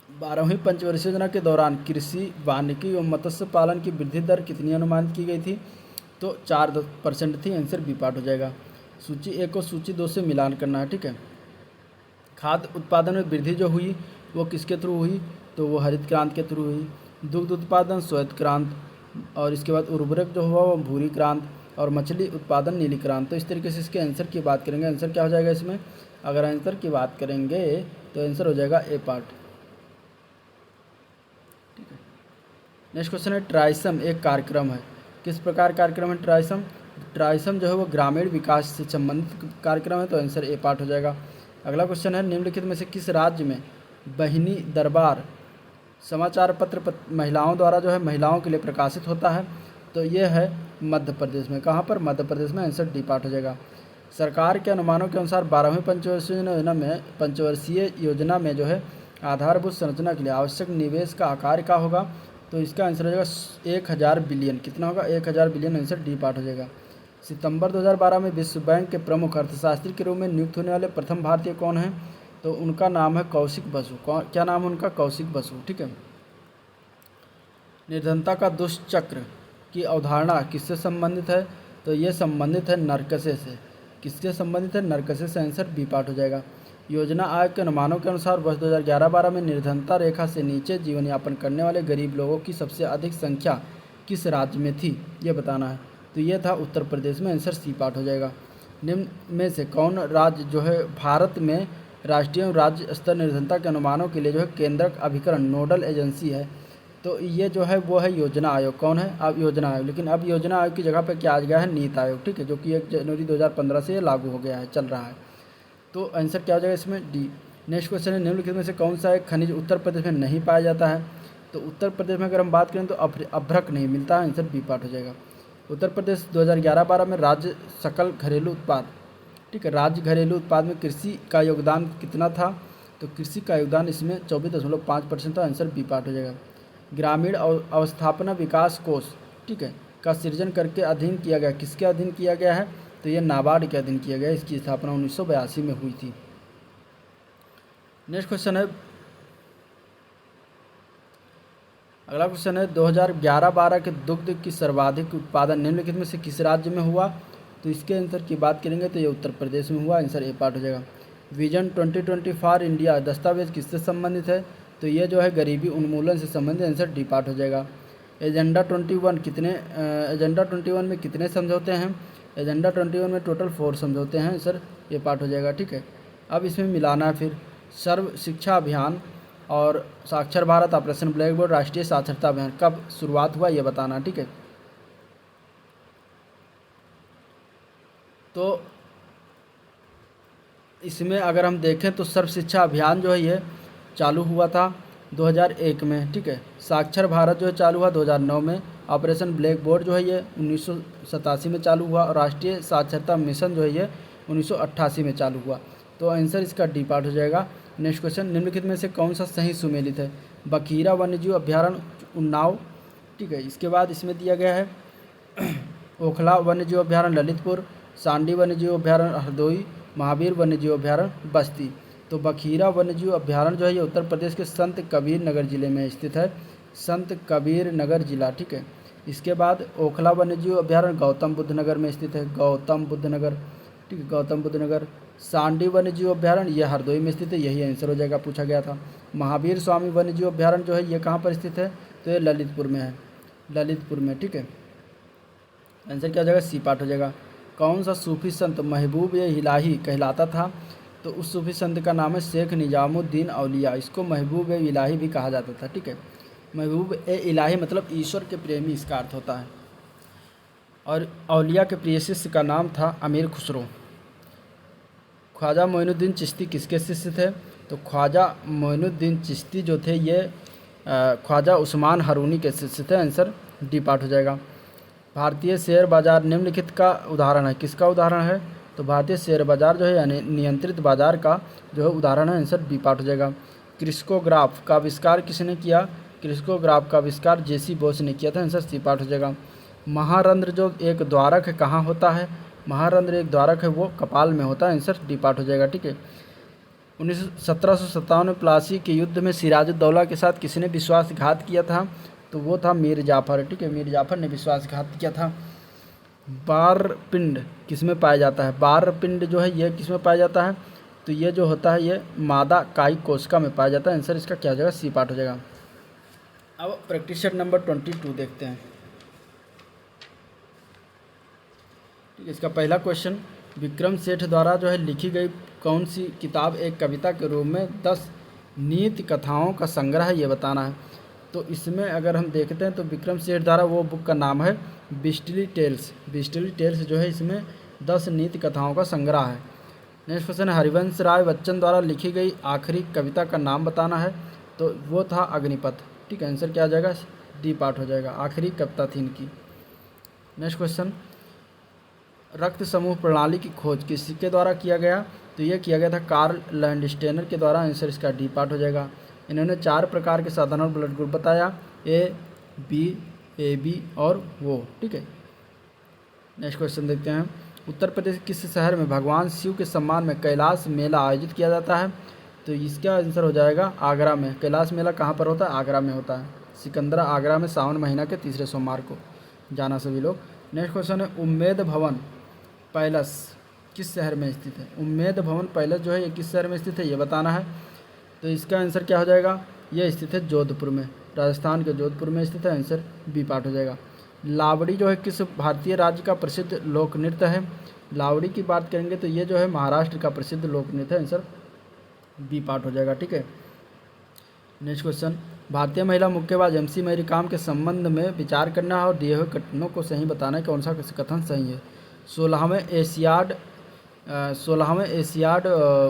12वीं पंचवर्षीय योजना के दौरान कृषि, वानिकी एवं मत्स्य पालन की वृद्धि दर कितनी अनुमानित की गई थी? तो 4% थी, आंसर बी पार्ट हो जाएगा। सूची 1 को सूची 2 से मिलान करना है, ठीक है। खाद्य उत्पादन में वृद्धि जो हुई वो किसके थ्रू हुई? तो वो हरित क्रांति के थ्रू हुई। दुग्ध उत्पादन श्वेत क्रांति, और इसके बाद उर्वरक जो हुआ वो भूरी क्रांति, और मछली उत्पादन नीली क्रांति। तो इस तरीके से इसके आंसर की बात करेंगे, आंसर क्या हो जाएगा इसमें? अगर आंसर की बात करेंगे तो आंसर हो जाएगा ए पार्ट, ठीक है। नेक्स्ट क्वेश्चन है, ट्राइसम एक कार्यक्रम है, किस प्रकार कार्यक्रम है ट्राइसम? ट्राइसम जो है वो ग्रामीण विकास से संबंधित कार्यक्रम है, तो आंसर ए पार्ट हो जाएगा। अगला क्वेश्चन है, निम्नलिखित में से किस राज्य में बहिनी दरबार समाचार पत्र महिलाओं द्वारा जो है महिलाओं के लिए प्रकाशित होता है? तो ये है मध्य प्रदेश में। कहाँ पर? मध्य प्रदेश में, आंसर डी पार्ट हो जाएगा। सरकार के अनुमानों के अनुसार 12वीं पंचवर्षीय योजना में जो है आधारभूत संरचना के लिए आवश्यक निवेश का आकार क्या होगा? तो इसका आंसर हो जाएगा 1000 बिलियन। कितना होगा? 1000 बिलियन, आंसर डी पार्ट हो जाएगा। सितंबर 2012 में विश्व बैंक के प्रमुख अर्थशास्त्री के रूप में नियुक्त होने वाले प्रथम भारतीय कौन हैं? तो उनका नाम है कौशिक बसु। क्या नाम है उनका? कौशिक बसु, ठीक है। निर्धनता का दुष्चक्र की अवधारणा किससे संबंधित है? तो ये संबंधित है नरकसे से। किससे संबंधित है? नरकसे से, आंसर बी पार्ट हो जाएगा। योजना आयोग के अनुमानों के अनुसार वर्ष 2011-12 में निर्धनता रेखा से नीचे जीवन यापन करने वाले गरीब लोगों की सबसे अधिक संख्या किस राज्य में थी, ये बताना है। तो ये था उत्तर प्रदेश में। आंसर सी पार्ट हो जाएगा। निम्न में से कौन राज्य जो है भारत में राष्ट्रीय और राज्य स्तर निर्धनता के अनुमानों के लिए जो है केंद्रक अभिकरण नोडल एजेंसी है? तो ये जो है वो है योजना आयोग। कौन है? अब योजना आयोग। लेकिन अब योजना आयोग की जगह पे क्या आ गया है? नीति आयोग, ठीक है, जो कि 1 जनवरी 2015 से ये लागू हो गया है, चल रहा है। तो आंसर क्या हो जाएगा इसमें? डी। नेक्स्ट क्वेश्चन है, निम्नलिखित में से कौन सा एक खनिज उत्तर प्रदेश में नहीं पाया जाता है? तो उत्तर प्रदेश में अगर हम बात करें तो अभ्रक नहीं मिलता है। आंसर बी पार्ट हो जाएगा। उत्तर प्रदेश 2011-12 में राज्य सकल घरेलू उत्पाद, ठीक है, राज्य घरेलू उत्पाद में कृषि का योगदान कितना था? तो कृषि का योगदान इसमें 24.5% था। आंसर बी पार्ट हो जाएगा। ग्रामीण अवस्थापना विकास कोष, ठीक है, का सृजन करके अधीन किया गया, किसके अधीन किया गया है? तो ये नाबार्ड के अधीन किया गया। इसकी स्थापना 1982 में हुई थी। नेक्स्ट क्वेश्चन है, अगला क्वेश्चन है 2011-12 के दुग्ध की सर्वाधिक उत्पादन निम्नलिखित में से किस राज्य में हुआ? तो इसके आंसर की बात करेंगे तो ये उत्तर प्रदेश में हुआ। आंसर ए पार्ट हो जाएगा। विजन 2020 फॉर इंडिया दस्तावेज किससे संबंधित है? तो ये जो है गरीबी उन्मूलन से संबंधित। आंसर डी पार्ट हो जाएगा। एजेंडा 21 में कितने समझौते हैं? एजेंडा 21 में टोटल 4 समझौते हैं। आंसर ये पार्ट हो जाएगा, ठीक है। अब इसमें मिलाना है फिर सर्व शिक्षा अभियान और साक्षर भारत, ऑपरेशन ब्लैक बोर्ड, राष्ट्रीय साक्षरता अभियान कब शुरुआत हुआ ये बताना, ठीक है। तो इसमें अगर हम देखें तो सर्व शिक्षा अभियान जो है ये चालू हुआ था 2001 में, ठीक है। साक्षर भारत जो है चालू हुआ 2009 में। ऑपरेशन ब्लैक बोर्ड जो है ये 1987 में चालू हुआ और राष्ट्रीय साक्षरता मिशन जो है ये 1988 में चालू हुआ। तो आंसर इसका डी पार्ट हो जाएगा। नेक्स्ट क्वेश्चन, निम्नलिखित में से कौन सा सही सुमेलित है? बखीरा वन्यजीव अभ्यारण्य उन्नाव, ठीक है। इसके बाद इसमें दिया गया है ओखला वन्यजीव अभ्यारण्य ललितपुर, सांडी वन्यजीव अभ्यारण्य हरदोई, महावीर वन्यजीव अभ्यारण्य बस्ती। तो बखीरा वन्यजीव अभ्यारण्य जो है ये उत्तर प्रदेश के संत कबीर नगर जिले में स्थित है। संत कबीर नगर जिला, ठीक है। इसके बाद ओखला वन्यजीव अभ्यारण्य गौतम बुद्ध नगर में स्थित है। गौतम बुद्ध नगर, ठीक है, गौतम बुद्ध नगर। सांडी वन्यजीव अभ्यारण्य ये हरदोई में स्थित है। यही आंसर हो जाएगा, पूछा गया था। महावीर स्वामी वन्यजीव अभ्यारण्य जो है ये कहाँ पर स्थित है? तो ये ललितपुर में है, ललितपुर में, ठीक है। आंसर क्या हो जाएगा? सी पार्ट हो जाएगा। कौन सा सूफी संत महबूब ए इलाही कहलाता था? तो उस सूफी संत का नाम है शेख निजामुद्दीन औलिया। इसको महबूब ए इलाही भी कहा जाता था, ठीक है। महबूब ए इलाही मतलब ईश्वर के प्रेमी, इसका अर्थ होता है। और औलिया के प्रिय शिष्य का नाम था अमीर खुसरो। ख्वाजा मोइनुद्दीन चिश्ती किसके शिष्य थे? तो ख्वाजा मोइनुद्दीन चिश्ती जो थे ये ख्वाजा उस्मान हारूनी के शिष्य थे। आंसर डी पार्ट हो जाएगा। भारतीय शेयर बाजार निम्नलिखित का उदाहरण है, किसका उदाहरण है? तो भारतीय शेयर बाजार जो है यानी नियंत्रित बाजार का जो है उदाहरण है। आंसर बी पार्ट हो जाएगा। क्रिस्कोग्राफ का आविष्कार किसने किया? क्रिस्कोग्राफ का आविष्कार जेसी बोस ने किया था। आंसर सी पार्ट हो जाएगा। महारंध्र जो एक द्वारक है कहाँ होता है? महारंध्र एक द्वारक है वो कपाल में होता है। आंसर डी पार्ट हो जाएगा, ठीक है। 1757 में प्लासी के युद्ध में सिराजुद्दौला के साथ किसने विश्वासघात किया था? तो वो था मीर जाफ़र, ठीक है, मीर जाफ़र ने विश्वासघात किया था। बारपिंड किसमें पाया जाता है? बारपिंड जो है ये किसमें पाया जाता है? तो ये जो होता है ये मादा काई कोशिका में पाया जाता है। आंसर इसका क्या हो जाएगा? सी पार्ट हो जाएगा। अब प्रैक्टिस सेट नंबर 22 देखते हैं, ठीक है। इसका पहला क्वेश्चन, विक्रम सेठ द्वारा जो है लिखी गई कौन सी किताब एक कविता के रूप में 10 नीति कथाओं का संग्रह है, ये बताना है। तो इसमें अगर हम देखते हैं तो विक्रम सेठ द्वारा वो बुक का नाम है बिस्टली टेल्स। बिस्टली टेल्स जो है इसमें 10 नीति कथाओं का संग्रह है। नेक्स्ट क्वेश्चन है, हरिवंश राय बच्चन द्वारा लिखी गई आखिरी कविता का नाम बताना है। तो वो था अग्निपथ, ठीक है। आंसर क्या आ जाएगा? डी पार्ट हो जाएगा। आखिरी कविता थी इनकी। नेक्स्ट क्वेश्चन, रक्त समूह प्रणाली की खोज किसके द्वारा किया गया? तो ये किया गया था कार्ल लैंडस्टेनर के द्वारा। आंसर इसका डी पार्ट हो जाएगा। इन्होंने 4 प्रकार के साधारण ब्लड ग्रुप बताया, ए, बी, ए बी और वो, ठीक है। नेक्स्ट क्वेश्चन देखते हैं, उत्तर प्रदेश के किस शहर में भगवान शिव के सम्मान में कैलाश मेला आयोजित किया जाता है? तो इसका आंसर हो जाएगा आगरा में। कैलाश मेला कहाँ पर होता है? आगरा में होता है। सिकंदरा आगरा में सावन महीना के तीसरे सोमवार को जाना सभी लोग। नेक्स्ट क्वेश्चन है, उम्मेद भवन पैलेस किस शहर में स्थित है। उम्मेद भवन पैलेस जो है ये किस शहर में स्थित है ये बताना है। तो इसका आंसर क्या हो जाएगा, ये स्थित है जोधपुर में, राजस्थान के जोधपुर में स्थित है। आंसर बी पार्ट हो जाएगा। लावड़ी जो है किस भारतीय राज्य का प्रसिद्ध लोक नृत्य है। लावड़ी की बात करेंगे तो ये जो है महाराष्ट्र का प्रसिद्ध लोक नृत्य है। आंसर बी पार्ट हो जाएगा। ठीक है, नेक्स्ट क्वेश्चन, भारतीय महिला मुक्केबाज एमसी मैरी कॉम के संबंध में विचार करना है और दिए हुए कथनों को सही बताना है। कौन सा कथन सही है। 16वें एशियाड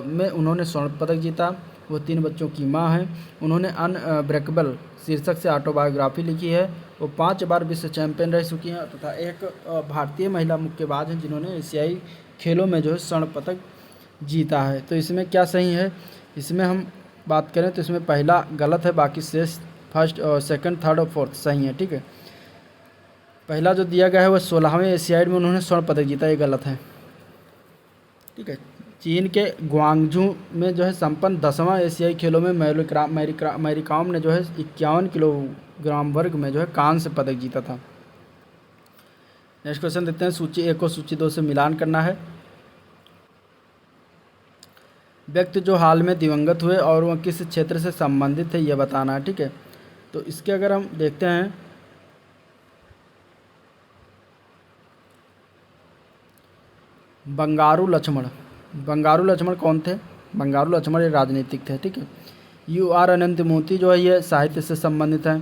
में उन्होंने स्वर्ण पदक जीता। वो 3 बच्चों की मां हैं। उन्होंने अनब्रेकेबल शीर्षक से ऑटोबायोग्राफी लिखी है। वो 5 बार विश्व चैंपियन रह चुकी हैं तथा एक भारतीय महिला मुक्केबाज हैं जिन्होंने एशियाई खेलों में जो है स्वर्ण पदक जीता है। तो इसमें क्या सही है, इसमें हम बात करें तो इसमें पहला गलत है, बाकी शेष फर्स्ट और सेकंड, थर्ड और फोर्थ सही है। ठीक है, पहला जो दिया गया है वह 16वें एशियाड में उन्होंने स्वर्ण पदक जीता, ये गलत है। ठीक है, चीन के ग्वांगझू में जो है संपन्न 10वां एशियाई खेलों में मैरी कॉम ने जो है 51 किलोग्राम वर्ग में जो है कांस्य पदक जीता था। नेक्स्ट क्वेश्चन देखते हैं, सूची 1 को सूची 2 से मिलान करना है। व्यक्ति जो हाल में दिवंगत हुए और वह किस क्षेत्र से संबंधित है यह बताना है। ठीक है, तो इसके अगर हम देखते हैं बंगारू लक्ष्मण कौन थे। बंगारू लक्ष्मण ये राजनीतिक थे। ठीक है, UR अनंतमूर्ति जो है ये साहित्य से संबंधित है।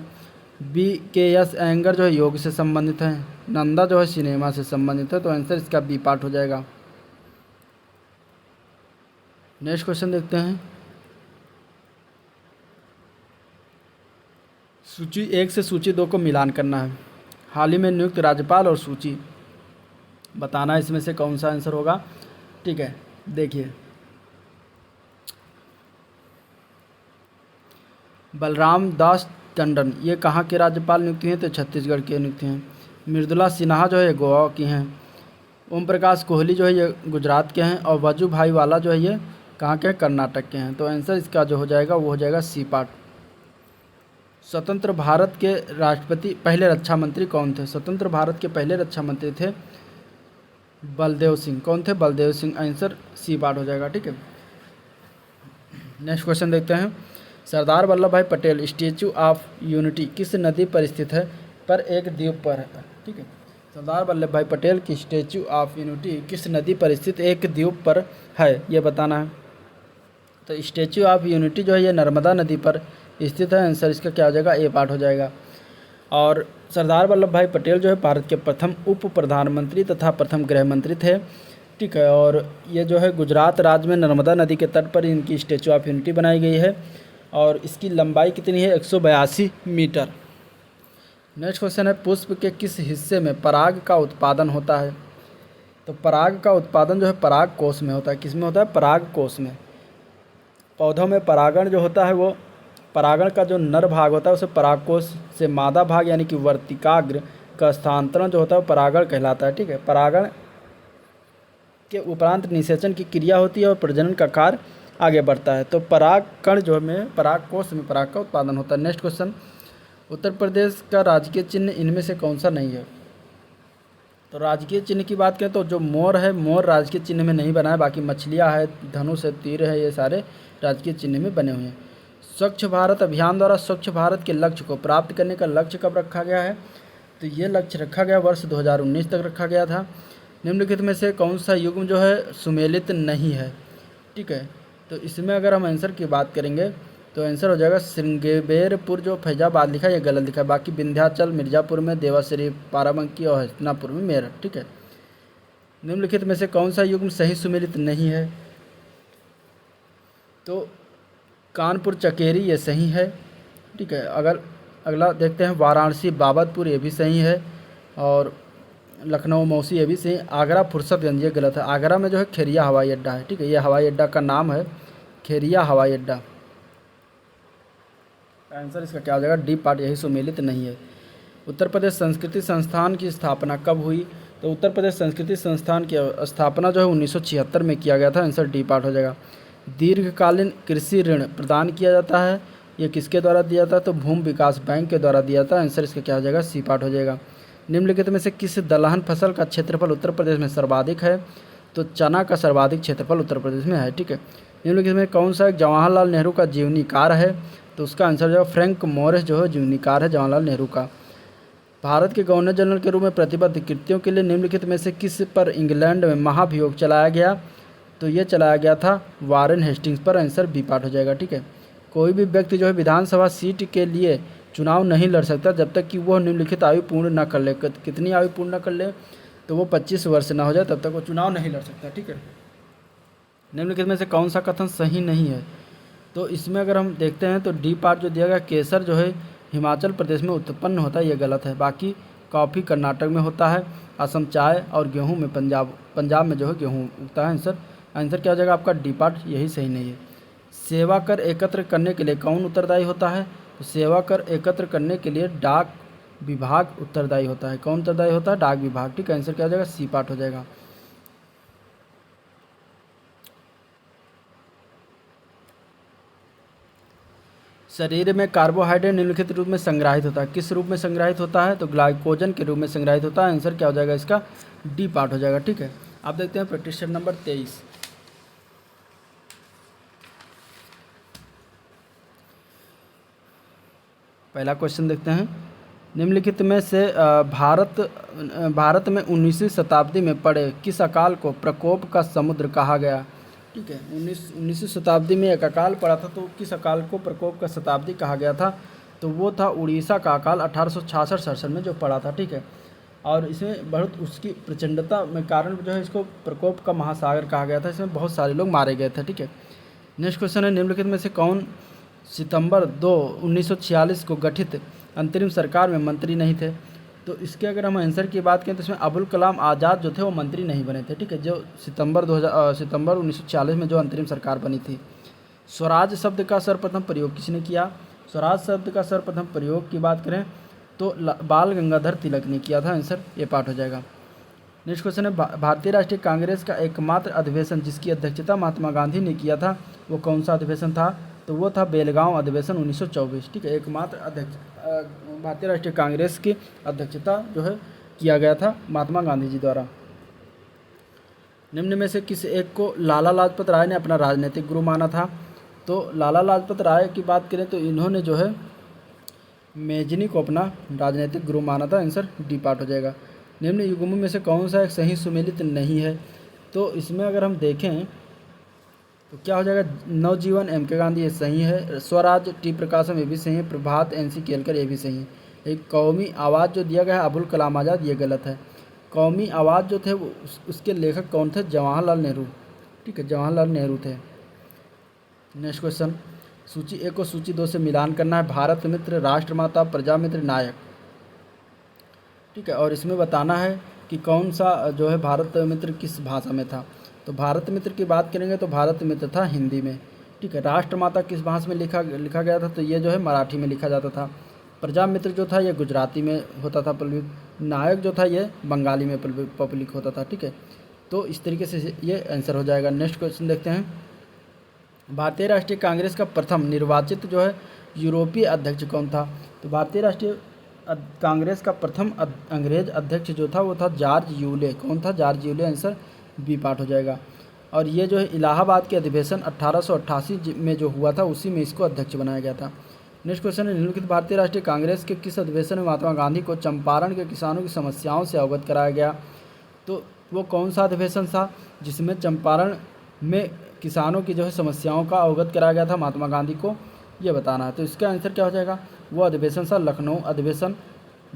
BKS अयंगर जो है योग से संबंधित है। नंदा जो है सिनेमा से संबंधित है। तो आंसर इसका बी पार्ट हो जाएगा। नेक्स्ट क्वेश्चन देखते हैं, सूची 1 से सूची 2 को मिलान करना है। हाल ही में नियुक्त राज्यपाल और सूची बताना है इसमें से कौन सा आंसर होगा। ठीक है, देखिए बलराम दास टंडन ये कहाँ के राज्यपाल नियुक्त हैं, तो छत्तीसगढ़ के नियुक्त हैं। मृदुला सिन्हा जो है गोवा की हैं। ओम प्रकाश कोहली जो है ये गुजरात के हैं। और वजू भाई वाला जो है ये कहाँ के हैं, कर्नाटक के हैं। तो आंसर इसका जो हो जाएगा वो हो जाएगा सी पार्ट। स्वतंत्र भारत के राष्ट्रपति पहले रक्षा मंत्री कौन थे। स्वतंत्र भारत के पहले रक्षा मंत्री थे बलदेव सिंह। कौन थे, Baldev Singh. Answer C part हो जाएगा। ठीक है, नेक्स्ट क्वेश्चन देखते हैं, सरदार वल्लभ भाई पटेल स्टैचू ऑफ यूनिटी किस नदी पर स्थित है, पर एक द्वीप पर है। ठीक है, सरदार वल्लभ भाई पटेल की स्टैचू ऑफ यूनिटी किस नदी पर स्थित एक द्वीप पर है ये बताना है। तो स्टैचू ऑफ यूनिटी जो है ये नर्मदा नदी पर स्थित है। आंसर इसका क्या हो जाएगा, ए पार्ट हो जाएगा। और सरदार वल्लभ भाई पटेल जो है भारत के प्रथम उप प्रधानमंत्री तथा प्रथम गृह मंत्री थे। ठीक है, और ये जो है गुजरात राज्य में नर्मदा नदी के तट पर इनकी स्टैचू ऑफ यूनिटी बनाई गई है और इसकी लंबाई कितनी है, 182 मीटर। नेक्स्ट क्वेश्चन है, पुष्प के किस हिस्से में पराग का उत्पादन होता है। तो पराग का उत्पादन जो है पराग कोश में होता है। किस में होता है, पराग कोश में। पौधों में परागण जो होता है वो परागण का जो नर भाग होता है उसे परागकोश से मादा भाग यानी कि वर्तिकाग्र का स्थानांतरण जो होता है वो परागण कहलाता है। ठीक है, परागण के उपरांत निषेचन की क्रिया होती है और प्रजनन का कार्य आगे बढ़ता है। तो परागकण जो में परागकोश में पराग का उत्पादन होता है। नेक्स्ट क्वेश्चन, उत्तर प्रदेश का राजकीय चिन्ह इनमें से कौन सा नहीं है। तो राजकीय चिन्ह की बात करें तो जो मोर है, मोर राजकीय चिन्ह में नहीं बना है। बाकी मछलियाँ है, धनुष है, तीर है, ये सारे राजकीय चिन्ह में बने हुए हैं। स्वच्छ भारत अभियान द्वारा स्वच्छ भारत के लक्ष्य को प्राप्त करने का लक्ष्य कब रखा गया है। तो ये लक्ष्य रखा गया वर्ष 2019 तक रखा गया था। निम्नलिखित में से कौन सा युग्म जो है सुमेलित नहीं है। ठीक है, तो इसमें अगर हम आंसर की बात करेंगे तो आंसर हो जाएगा श्रृंगेरपुर जो फैजाबाद लिखा है ये गलत लिखा है। बाकी विंध्याचल मिर्ज़ापुर में, देवाश्री बाराबंकी और हस्तिनापुर में मेरठ। ठीक है, निम्नलिखित में से कौन सा युग्म सही सुमेलित नहीं है। तो कानपुर चकेरी ये सही है। ठीक है, अगर अगला देखते हैं वाराणसी बाबतपुर ये भी सही है और लखनऊ मौसी ये भी सही। आगरा फुर्सतगंज ये गलत है। आगरा में जो है खेरिया हवाई अड्डा है। ठीक है, ये हवाई अड्डा का नाम है खेरिया हवाई अड्डा। आंसर इसका क्या हो जाएगा, डी पार्ट, यही सुमेलित नहीं है। उत्तर प्रदेश संस्कृति संस्थान की स्थापना कब हुई। तो उत्तर प्रदेश संस्कृति संस्थान की स्थापना जो है 1976 में किया गया था। आंसर डी पार्ट हो जाएगा। दीर्घकालीन कृषि ऋण प्रदान किया जाता है, ये किसके द्वारा दिया जाता है। तो भूमि विकास बैंक के द्वारा दिया जाता है। आंसर इसका क्या हो जाएगा, सी पार्ट हो जाएगा। निम्नलिखित में से किस दलहन फसल का क्षेत्रफल उत्तर प्रदेश में सर्वाधिक है। तो चना का सर्वाधिक क्षेत्रफल उत्तर प्रदेश में है, ठीक है। निम्नलिखित में कौन सा एक जवाहरलाल नेहरू का जीवनीकार है? तो उसका आंसर जो है फ्रैंक मोरिस जो है जीवनीकार है जवाहरलाल नेहरू का। भारत के गवर्नर जनरल के रूप में प्रतिबद्ध कृतियों के लिए निम्नलिखित में से किस पर इंग्लैंड में महाभियोग चलाया गया? तो ये चलाया गया था वारेन हेस्टिंग्स पर। आंसर बी पार्ट हो जाएगा, ठीक है। कोई भी व्यक्ति जो है विधानसभा सीट के लिए चुनाव नहीं लड़ सकता जब तक कि वह निम्नलिखित आयु पूर्ण न कर ले। कितनी आयु पूर्ण न कर ले? तो वो 25 वर्ष ना हो जाए तब तक वो चुनाव नहीं लड़ सकता, ठीक है। निम्नलिखित में से कौन सा कथन सही नहीं है? तो इसमें अगर हम देखते हैं तो डी पार्ट जो दिया गया, केसर जो है हिमाचल प्रदेश में उत्पन्न होता है, ये गलत है। बाकी कॉफ़ी कर्नाटक में होता है, असम चाय और गेहूं में पंजाब में जो है गेहूं उगता है। आंसर क्या हो जाएगा आपका? डी पार्ट, यही सही नहीं है। सेवा कर एकत्र करने के लिए कौन उत्तरदायी होता है? तो सेवा कर एकत्र करने के लिए डाक विभाग उत्तरदायी होता है। कौन उत्तरदायी होता है? डाक विभाग, ठीक है। आंसर क्या हो जाएगा? सी पार्ट हो जाएगा। शरीर में कार्बोहाइड्रेट निम्नलिखित रूप में संग्रहित होता है। किस रूप में संग्रहित होता है? तो ग्लाइकोजन के रूप में संग्रहित होता है। आंसर क्या हो जाएगा इसका? डी पार्ट हो जाएगा, ठीक है। आप देखते हैं प्रैक्टिस सेट नंबर 23। पहला क्वेश्चन देखते हैं। निम्नलिखित में से भारत में 19वीं शताब्दी में पड़े किस अकाल को प्रकोप का समुद्र कहा गया? ठीक है, 19वीं शताब्दी में एक अकाल पड़ा था, तो किस अकाल को प्रकोप का शताब्दी कहा गया था? तो वो था उड़ीसा का अकाल 1866-67 में जो पड़ा था, ठीक है। और इसमें बहुत उसकी प्रचंडता में कारण जो है इसको प्रकोप का महासागर कहा गया था। इसमें बहुत सारे लोग मारे गए थे, ठीक है। नेक्स्ट क्वेश्चन है, निम्नलिखित में से कौन सितंबर 2, 1946 को गठित अंतरिम सरकार में मंत्री नहीं थे? तो इसके अगर हम आंसर की बात करें तो इसमें अबुल कलाम आज़ाद जो थे वो मंत्री नहीं बने थे, ठीक है। जो सितंबर 1946 में जो अंतरिम सरकार बनी थी। स्वराज शब्द का सर्वप्रथम प्रयोग किसने किया? स्वराज शब्द का सर्वप्रथम प्रयोग की बात करें तो बाल गंगाधर तिलक ने किया था। आंसर ये पार्ट हो जाएगा। नेक्स्ट क्वेश्चन है, भारतीय राष्ट्रीय कांग्रेस का एकमात्र अधिवेशन जिसकी अध्यक्षता महात्मा गांधी ने किया था वो कौन सा अधिवेशन था? तो वो था बेलगांव अधिवेशन 1924, ठीक है। एकमात्र अध्यक्ष भारतीय राष्ट्रीय कांग्रेस की अध्यक्षता जो है किया गया था महात्मा गांधी जी द्वारा। निम्न में से किस एक को लाला लाजपत राय ने अपना राजनीतिक गुरु माना था? तो लाला लाजपत राय की बात करें तो इन्होंने जो है मेजनी को अपना राजनीतिक गुरु माना था। आंसर डी पार्ट हो जाएगा। निम्न युग्मों में से कौन सा एक सही सुमेलित नहीं है? तो इसमें अगर हम देखें तो क्या हो जाएगा? नवजीवन एम के गांधी ये सही है। स्वराज टी प्रकाशम ये भी सही है। प्रभात NC केलकर ये भी सही है। एक कौमी आवाज़ जो दिया गया है अबुल कलाम आज़ाद ये गलत है। कौमी आवाज़ जो थे वो उसके लेखक कौन थे? जवाहरलाल नेहरू, ठीक है, जवाहरलाल नेहरू थे। नेक्स्ट क्वेश्चन, सूची 1 को सूची 2 से मिलान करना है। भारत मित्र, राष्ट्रमाता, प्रजामित्र, नायक, ठीक है। और इसमें बताना है कि कौन सा जो है भारत मित्र किस भाषा में था। तो भारत मित्र की बात करेंगे तो भारत मित्र था हिंदी में, ठीक है। राष्ट्रमाता किस भाषा में लिखा गया था? तो ये जो है मराठी में लिखा जाता था। प्रजामित्र जो था ये गुजराती में होता था पब्लिक। नायक जो था ये बंगाली में पब्लिक होता था, ठीक है। तो इस तरीके से ये आंसर हो जाएगा। नेक्स्ट क्वेश्चन देखते हैं, भारतीय राष्ट्रीय कांग्रेस का प्रथम निर्वाचित जो है यूरोपीय अध्यक्ष कौन था? तो भारतीय राष्ट्रीय कांग्रेस का प्रथम अंग्रेज अध्यक्ष जो था वो था जॉर्ज यूले। कौन था? George Yule. Answer B part हो जाएगा। और ये जो है इलाहाबाद के अधिवेशन 1888 में जो हुआ था उसी में इसको अध्यक्ष बनाया गया था। नेक्स्ट क्वेश्चन है, निम्नलिखित भारतीय राष्ट्रीय कांग्रेस के किस अधिवेशन में महात्मा गांधी को चंपारण के किसानों की समस्याओं से अवगत कराया गया? तो वो कौन सा अधिवेशन था जिसमें चंपारण में किसानों की जो है समस्याओं का अवगत कराया गया था महात्मा गांधी को? ये बताना है। तो इसका आंसर क्या हो जाएगा? वो अधिवेशन था लखनऊ अधिवेशन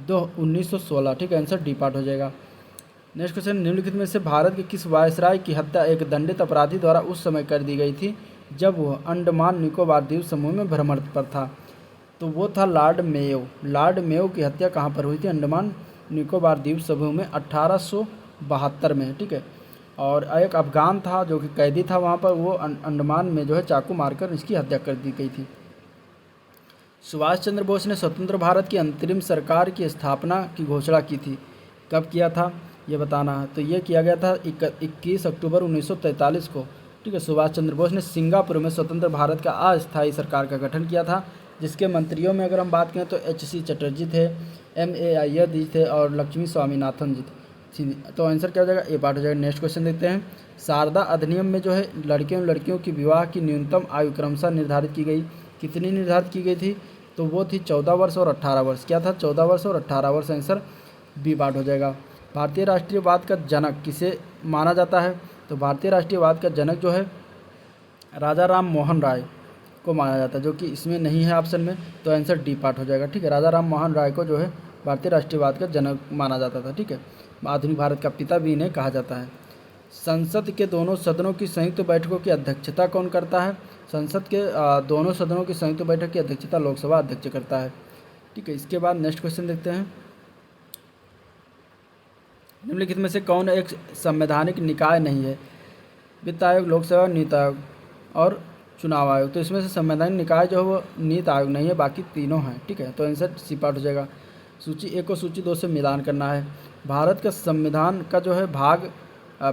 1916, ठीक है। आंसर डी पार्ट हो जाएगा। नेक्स्ट क्वेश्चन, निम्नलिखित में से भारत के किस वायसराय की हत्या एक दंडित अपराधी द्वारा उस समय कर दी गई थी जब वह अंडमान निकोबार द्वीप समूह में भ्रमण पर था? तो वो था लॉर्ड मेयो। लॉर्ड मेयो की हत्या कहाँ पर हुई थी? अंडमान निकोबार द्वीप समूह में 1872 में, ठीक है। और एक अफगान था जो कि कैदी था वहाँ पर, वो अंडमान में जो है चाकू मारकर इसकी हत्या कर दी गई थी। सुभाष चंद्र बोस ने स्वतंत्र भारत की अंतरिम सरकार की स्थापना की घोषणा की थी। कब किया था ये बताना है। तो ये किया गया था 21 अक्टूबर 1943 को, ठीक है। सुभाष चंद्र बोस ने सिंगापुर में स्वतंत्र भारत का अस्थायी सरकार का गठन किया था, जिसके मंत्रियों में अगर हम बात करें तो HC चटर्जी थे, MA अय्यर जी थे और लक्ष्मी स्वामीनाथन जी थे। तो आंसर क्या हो जाएगा, ए पार्ट हो जाएगा। नेक्स्ट क्वेश्चन देखते हैं। शारदा अधिनियम में जो है लड़के और लड़कियों की विवाह की न्यूनतम आयु क्रमशः निर्धारित की गई, कितनी निर्धारित की गई थी, तो वो थी 14 वर्ष और 18 वर्ष। क्या था, 14 वर्ष और 18 वर्ष। आंसर बी पार्ट हो जाएगा। भारतीय राष्ट्रीयवाद का जनक किसे माना जाता है, तो भारतीय राष्ट्रीयवाद का जनक जो है राजा राम मोहन राय को माना जाता है, जो कि इसमें नहीं है ऑप्शन में, तो आंसर डी पार्ट हो जाएगा। ठीक है, राजा राम मोहन राय को जो है भारतीय राष्ट्रीयवाद का जनक माना जाता था। ठीक है, आधुनिक भारत का पिता भी इन्हें कहा जाता है। संसद के दोनों सदनों की संयुक्त बैठकों की अध्यक्षता कौन करता है, संसद के दोनों सदनों की संयुक्त बैठक की अध्यक्षता लोकसभा अध्यक्ष करता है। ठीक है, इसके बाद नेक्स्ट क्वेश्चन देखते हैं। निम्नलिखित में से कौन एक संवैधानिक निकाय नहीं है, वित्त आयोग, लोकसभा, नीति आयोग और चुनाव आयोग। तो इसमें से संवैधानिक निकाय जो है वो नीति आयोग नहीं है, बाकी तीनों हैं। ठीक है, तो आंसर सी पार्ट हो जाएगा। सूची 1 को सूची 2 से मिलान करना है। भारत का संविधान का जो है भाग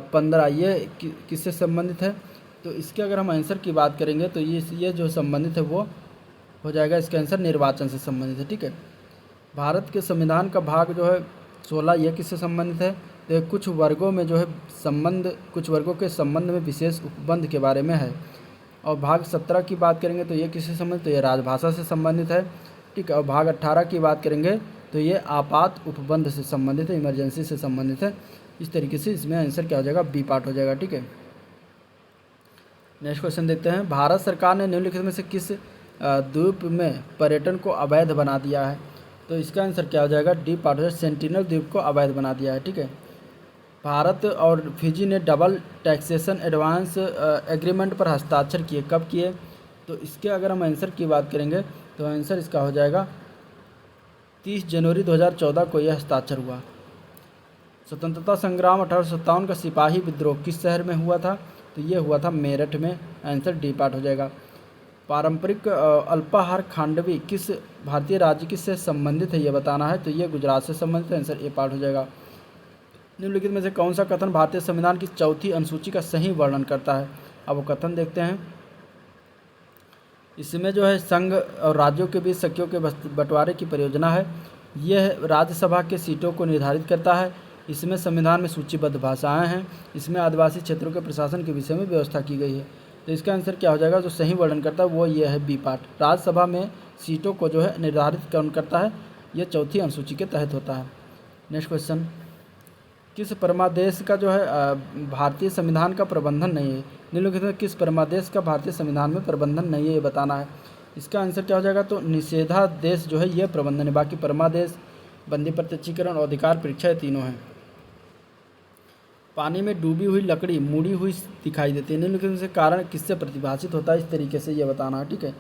15 ये किससे संबंधित है, तो इसके अगर हम आंसर की बात करेंगे तो ये जो संबंधित है वो हो जाएगा, इसका आंसर निर्वाचन से संबंधित है। ठीक है, भारत के संविधान का भाग जो है 16 ये किससे संबंधित है, तो कुछ वर्गों में जो है कुछ वर्गों के संबंध में विशेष उपबंध के बारे में है। और भाग 17 की बात करेंगे तो ये किससे संबंधित, तो ये राजभाषा से संबंधित है। ठीक है, और भाग 18 की बात करेंगे तो ये आपात उपबंध से संबंधित है, इमरजेंसी से संबंधित है। इस तरीके से इसमें आंसर क्या हो जाएगा, बी पार्ट हो जाएगा। ठीक है, नेक्स्ट क्वेश्चन देखते हैं। भारत सरकार ने निम्नलिखित में से किस द्वीप में पर्यटन को अवैध बना दिया है, तो इसका आंसर क्या हो जाएगा, डी पार्ट हो जाएगा। सेंटिनल द्वीप को अवैध बना दिया है। ठीक है, भारत और फिजी ने डबल टैक्सेशन एडवांस एग्रीमेंट पर हस्ताक्षर किए, कब किए, तो इसके अगर हम आंसर की बात करेंगे तो आंसर इसका हो जाएगा 30 जनवरी 2014 को यह हस्ताक्षर हुआ। स्वतंत्रता संग्राम 1857 का सिपाही विद्रोह किस शहर में हुआ था, तो ये हुआ था मेरठ में। आंसर डी पार्ट हो जाएगा। पारंपरिक अल्पाहार खांडवी किस भारतीय राज्य किससे संबंधित है ये बताना है, तो ये गुजरात से संबंधित है। आंसर ए पार्ट हो जाएगा। निम्नलिखित में से कौन सा कथन भारतीय संविधान की चौथी अनुसूची का सही वर्णन करता है, अब वो कथन देखते हैं। इसमें जो है संघ और राज्यों के बीच शक्तियों के बंटवारे की परियोजना है। यह राज्यसभा के सीटों को निर्धारित करता है। इसमें संविधान में सूचीबद्ध भाषाएं हैं। इसमें आदिवासी क्षेत्रों के प्रशासन के विषय में व्यवस्था की गई है। तो इसका आंसर क्या हो जाएगा, जो सही वर्णन करता है वो ये है बी पार्ट। राज्यसभा में सीटों को जो है निर्धारित कौन करता है, यह चौथी अनुसूची के तहत होता है। नेक्स्ट क्वेश्चन, किस परमादेश का जो है भारतीय संविधान का प्रबंधन नहीं है, निम्नलिखित में किस परमादेश का भारतीय संविधान में प्रबंधन नहीं है ये बताना है। इसका आंसर क्या हो जाएगा, तो निषेधादेश जो है ये प्रबंधन है, बाकी परमादेश, बंदी प्रत्यक्षीकरण और अधिकार परीक्षा ये तीनों हैं। पानी में डूबी हुई लकड़ी मुड़ी हुई दिखाई देती है, निम्नलिखित से कारण किससे प्रतिभाषित होता है, इस तरीके से ये बताना है। ठीक है,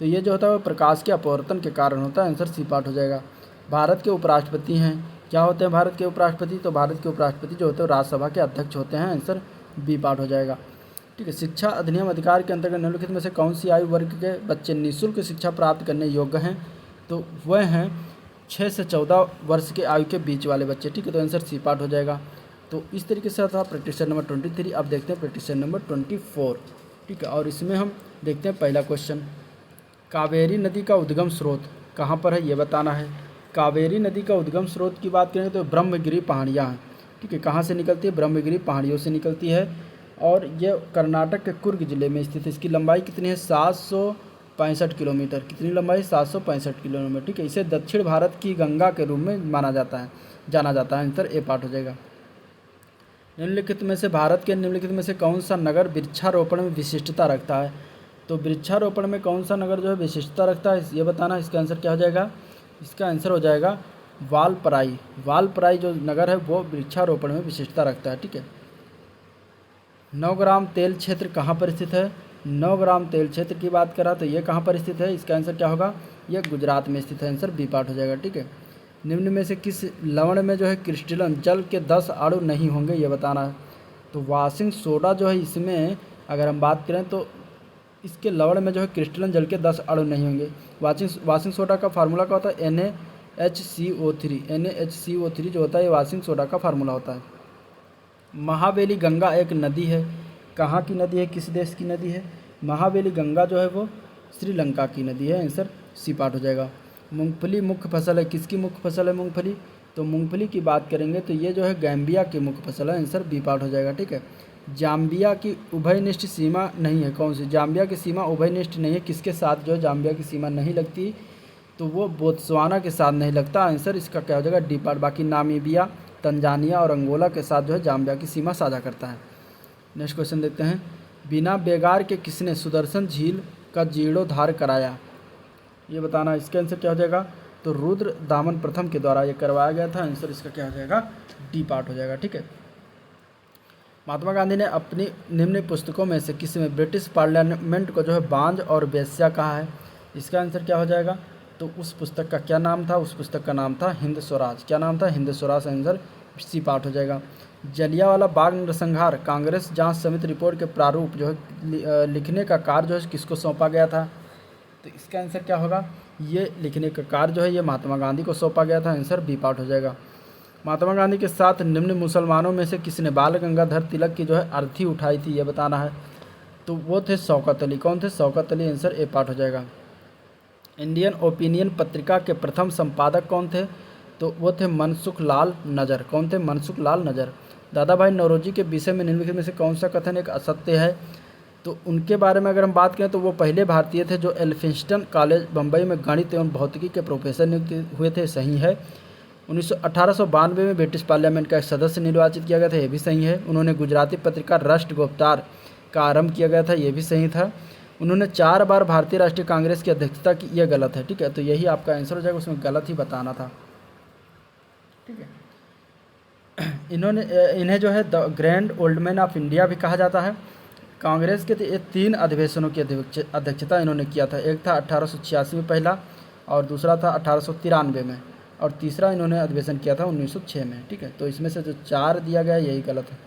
तो ये जो होता है वो प्रकाश के अपवर्तन के कारण होता है। आंसर सी पार्ट हो जाएगा। भारत के उपराष्ट्रपति हैं, क्या होते हैं भारत के उपराष्ट्रपति, तो भारत के उपराष्ट्रपति जो होते हैं राज्यसभा के अध्यक्ष होते हैं। आंसर बी पार्ट हो जाएगा। ठीक है, शिक्षा अधिनियम अधिकार के अंतर्गत निम्नलिखित में से कौन सी आयु वर्ग के बच्चे निःशुल्क शिक्षा प्राप्त करने योग्य हैं, तो वह हैं 6 से 14 वर्ष के आयु के बीच वाले बच्चे। ठीक है, तो आंसर सी पार्ट हो जाएगा। तो इस तरीके से था प्रैक्टिस नंबर 23। अब देखते हैं प्रैक्टिस नंबर 24। ठीक है, और इसमें हम देखते हैं पहला क्वेश्चन, कावेरी नदी का उद्गम स्रोत कहाँ पर है ये बताना है। कावेरी नदी का उद्गम स्रोत की बात करें तो ब्रह्मगिरी पहाड़ियाँ हैं। ठीक है, कहाँ से निकलती है, ब्रह्मगिरी पहाड़ियों से निकलती है और ये कर्नाटक के कुर्ग जिले में स्थित है। इसकी लंबाई कितनी है, 765 किलोमीटर। कितनी लंबाई, 765 किलोमीटर। ठीक है, इसे दक्षिण भारत की गंगा के रूप में जाना जाता है। आंसर ए पार्ट हो जाएगा। निम्नलिखित में से भारत के निम्नलिखित में से कौन सा नगर वृक्षारोपण में विशिष्टता रखता है, तो वृक्षारोपण में कौन सा नगर जो है विशिष्टता रखता है ये बताना है। इसका आंसर क्या हो जाएगा, इसका आंसर हो जाएगा वालपराई। वालपराई जो नगर है वो वृक्षारोपण में विशिष्टता रखता है। ठीक है, नौग्राम तेल क्षेत्र कहाँ पर स्थित है, नौग्राम तेल क्षेत्र की बात करा तो ये कहाँ पर स्थित है, इसका आंसर क्या होगा, यह गुजरात में स्थित है। आंसर बी पार्ट हो जाएगा। ठीक है, निम्न में से किस लवण में जो है क्रिस्टलन जल के 10 अणु नहीं होंगे ये बताना है। तो वाशिंग सोडा जो है इसमें अगर हम बात करें तो इसके लवण में जो है क्रिस्टलन जल के 10 अणु नहीं होंगे। वाशिंग सोडा का फार्मूला क्या होता है, NaHCO3। NaHCO3 जो होता है ये वाशिंग सोडा का फार्मूला होता है। महावेली गंगा एक नदी है, कहाँ की नदी है, किस देश की नदी है, महावेली गंगा जो है वो श्रीलंका की नदी है। आंसर सी पार्ट हो जाएगा। मूंगफली मुख्य फसल है, किसकी मुख्य फसल है मूंगफली, तो मूंगफली की बात करेंगे तो ये जो है गैम्बिया की मुख्य फसल है, आंसर बी पार्ट हो जाएगा। ठीक है, जाम्बिया की उभयनिष्ठ सीमा नहीं है, कौन सी? जाम्बिया की सीमा उभयनिष्ठ नहीं है, किसके साथ जो है जाम्बिया की सीमा नहीं लगती? तो वो बोत्सवाना के साथ नहीं लगता, आंसर इसका क्या हो जाएगा? D part. बाकी नामीबिया, तंजानिया और अंगोला के साथ जो है जाम्बिया की सीमा साझा करता है। नेक्स्ट क्वेश्चन देखते हैं, बिना बेगार के किसने सुदर्शन झील का जीर्णोद्धार कराया? ये बताना, इसका आंसर क्या हो जाएगा? तो रुद्र दामन प्रथम के द्वारा ये करवाया गया था, आंसर इसका क्या हो जाएगा? डी पार्ट हो जाएगा। ठीक है, महात्मा गांधी ने अपनी निम्न पुस्तकों में से किस में ब्रिटिश पार्लियामेंट को जो है बांझ और वेश्या कहा है? इसका आंसर क्या हो जाएगा? तो उस पुस्तक का क्या नाम था? उस पुस्तक का नाम था हिंद स्वराज। क्या नाम था? Hind Swaraj, answer C part हो जाएगा। जलियांवाला बाग नरसंहार कांग्रेस जांच समिति रिपोर्ट के प्रारूप जो है लिखने का कार्य जो है किसको सौंपा गया था? तो इसका आंसर क्या होगा? ये लिखने का कार्य जो है ये महात्मा गांधी को सौंपा गया था, आंसर बी पार्ट हो जाएगा। महात्मा गांधी के साथ निम्न मुसलमानों में से किसने बाल गंगाधर तिलक की जो है अर्थी उठाई थी? ये बताना है। तो वो थे शौकत अली। कौन थे? Shaukat Ali, answer A part हो जाएगा। इंडियन ओपिनियन पत्रिका के प्रथम संपादक कौन थे? तो वो थे मनसुख लाल नज़र। कौन थे? मनसुख लाल नज़र। दादा भाई नौरोजी के विषय में निम्नलिखित में से कौन सा कथन एक असत्य है? तो उनके बारे में अगर हम बात करें तो वो पहले भारतीय थे जो एल्फिंस्टन कॉलेज बम्बई में गणित एवं भौतिकी के प्रोफेसर नियुक्त हुए थे, सही है। 1892 में ब्रिटिश पार्लियामेंट का एक सदस्य निर्वाचित किया गया था, ये भी सही है। उन्होंने गुजराती पत्रिका राष्ट्र गुप्तार का आरंभ किया गया था, ये भी सही था। उन्होंने 4 बार भारतीय राष्ट्रीय कांग्रेस की अध्यक्षता की, यह गलत है। ठीक है, तो यही आपका आंसर हो जाएगा, उसमें गलत ही बताना था। ठीक है, इन्हें जो है the grand old man of India भी कहा जाता है। कांग्रेस के 3 अधिवेशनों की अध्यक्षता इन्होंने किया था। एक था 1886 में पहला, और दूसरा था 1893 में, और तीसरा इन्होंने अधिवेशन किया था 1906 में। ठीक है, तो इसमें से जो 4 दिया गया है यही गलत है।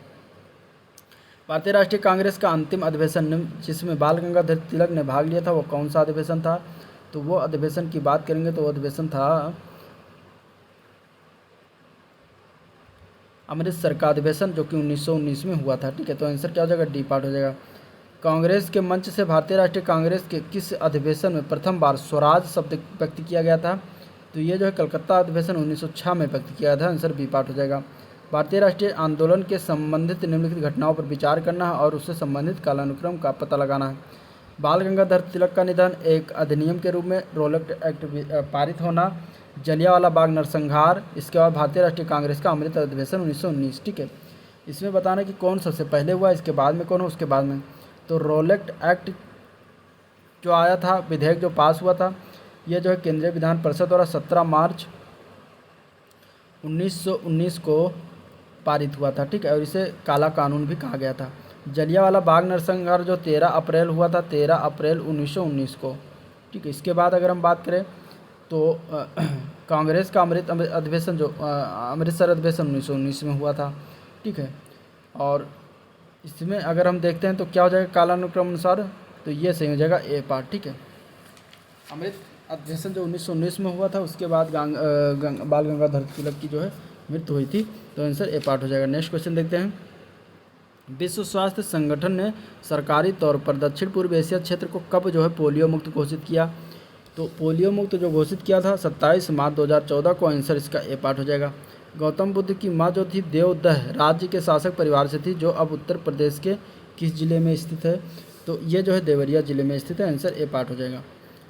भारतीय राष्ट्रीय कांग्रेस का अंतिम अधिवेशन जिसमें बाल गंगाधर तिलक ने भाग लिया था वो कौन सा अधिवेशन था? तो वो अधिवेशन की बात करेंगे तो वो अधिवेशन था अमृतसर का अधिवेशन, जो कि 1919 में हुआ था। ठीक है, तो आंसर क्या हो जाएगा? डी पार्ट हो जाएगा। कांग्रेस के मंच से भारतीय राष्ट्रीय कांग्रेस के किस अधिवेशन में प्रथम बार स्वराज शब्द व्यक्त किया गया था? तो ये जो है कलकत्ता अधिवेशन 1906 में व्यक्त किया था, आंसर बी पार्ट हो जाएगा। भारतीय राष्ट्रीय आंदोलन के संबंधित निम्नलिखित घटनाओं पर विचार करना है और उससे संबंधित कालानुक्रम का पता लगाना है। बाल गंगाधर तिलक का निधन, एक अधिनियम के रूप में रोलेक्ट एक्ट पारित होना, जलियांवाला बाग नरसंहार, इसके बाद भारतीय राष्ट्रीय कांग्रेस का अमृत अधिवेशन 1919। ठीक है, इसमें बताना कि कौन सबसे पहले हुआ, इसके बाद में कौन हो, उसके बाद में। तो रोलेक्ट एक्ट जो आया था, विधेयक जो पास हुआ था, यह जो है केंद्रीय विधान परिषद द्वारा 17 मार्च 1919 को पारित हुआ था। ठीक है, और इसे काला कानून भी कहा गया था। जलियांवाला बाग नरसंहार जो 13 अप्रैल हुआ था, 13 अप्रैल 1919 को। ठीक है, इसके बाद अगर हम बात करें तो कांग्रेस का अधिवेशन जो अमृतसर अधिवेशन 1919 में हुआ था। ठीक है, और इसमें अगर हम देखते हैं तो क्या हो जाएगा कालानुक्रम अनुसार? तो ये सही हो जाएगा ए पार्ट। ठीक है, अमृत अधिवेशन जो 1919 में हुआ था, उसके बाद बाल गंगाधर तिलक की जो है मृत्यु हुई थी, तो आंसर ए पार्ट हो जाएगा। नेक्स्ट क्वेश्चन देखते हैं, विश्व स्वास्थ्य संगठन ने सरकारी तौर पर दक्षिण पूर्व एशिया क्षेत्र को कब जो है पोलियो मुक्त घोषित किया? तो पोलियो मुक्त जो घोषित किया था 27 मार्च 2014 को, आंसर इसका ए पार्ट हो जाएगा। गौतम बुद्ध की माँ जो थी देवदह राज्य के शासक परिवार से थी, जो अब उत्तर प्रदेश के किस जिले में स्थित है? तो ये जो है देवरिया जिले में स्थित है, आंसर ए पार्ट हो जाएगा।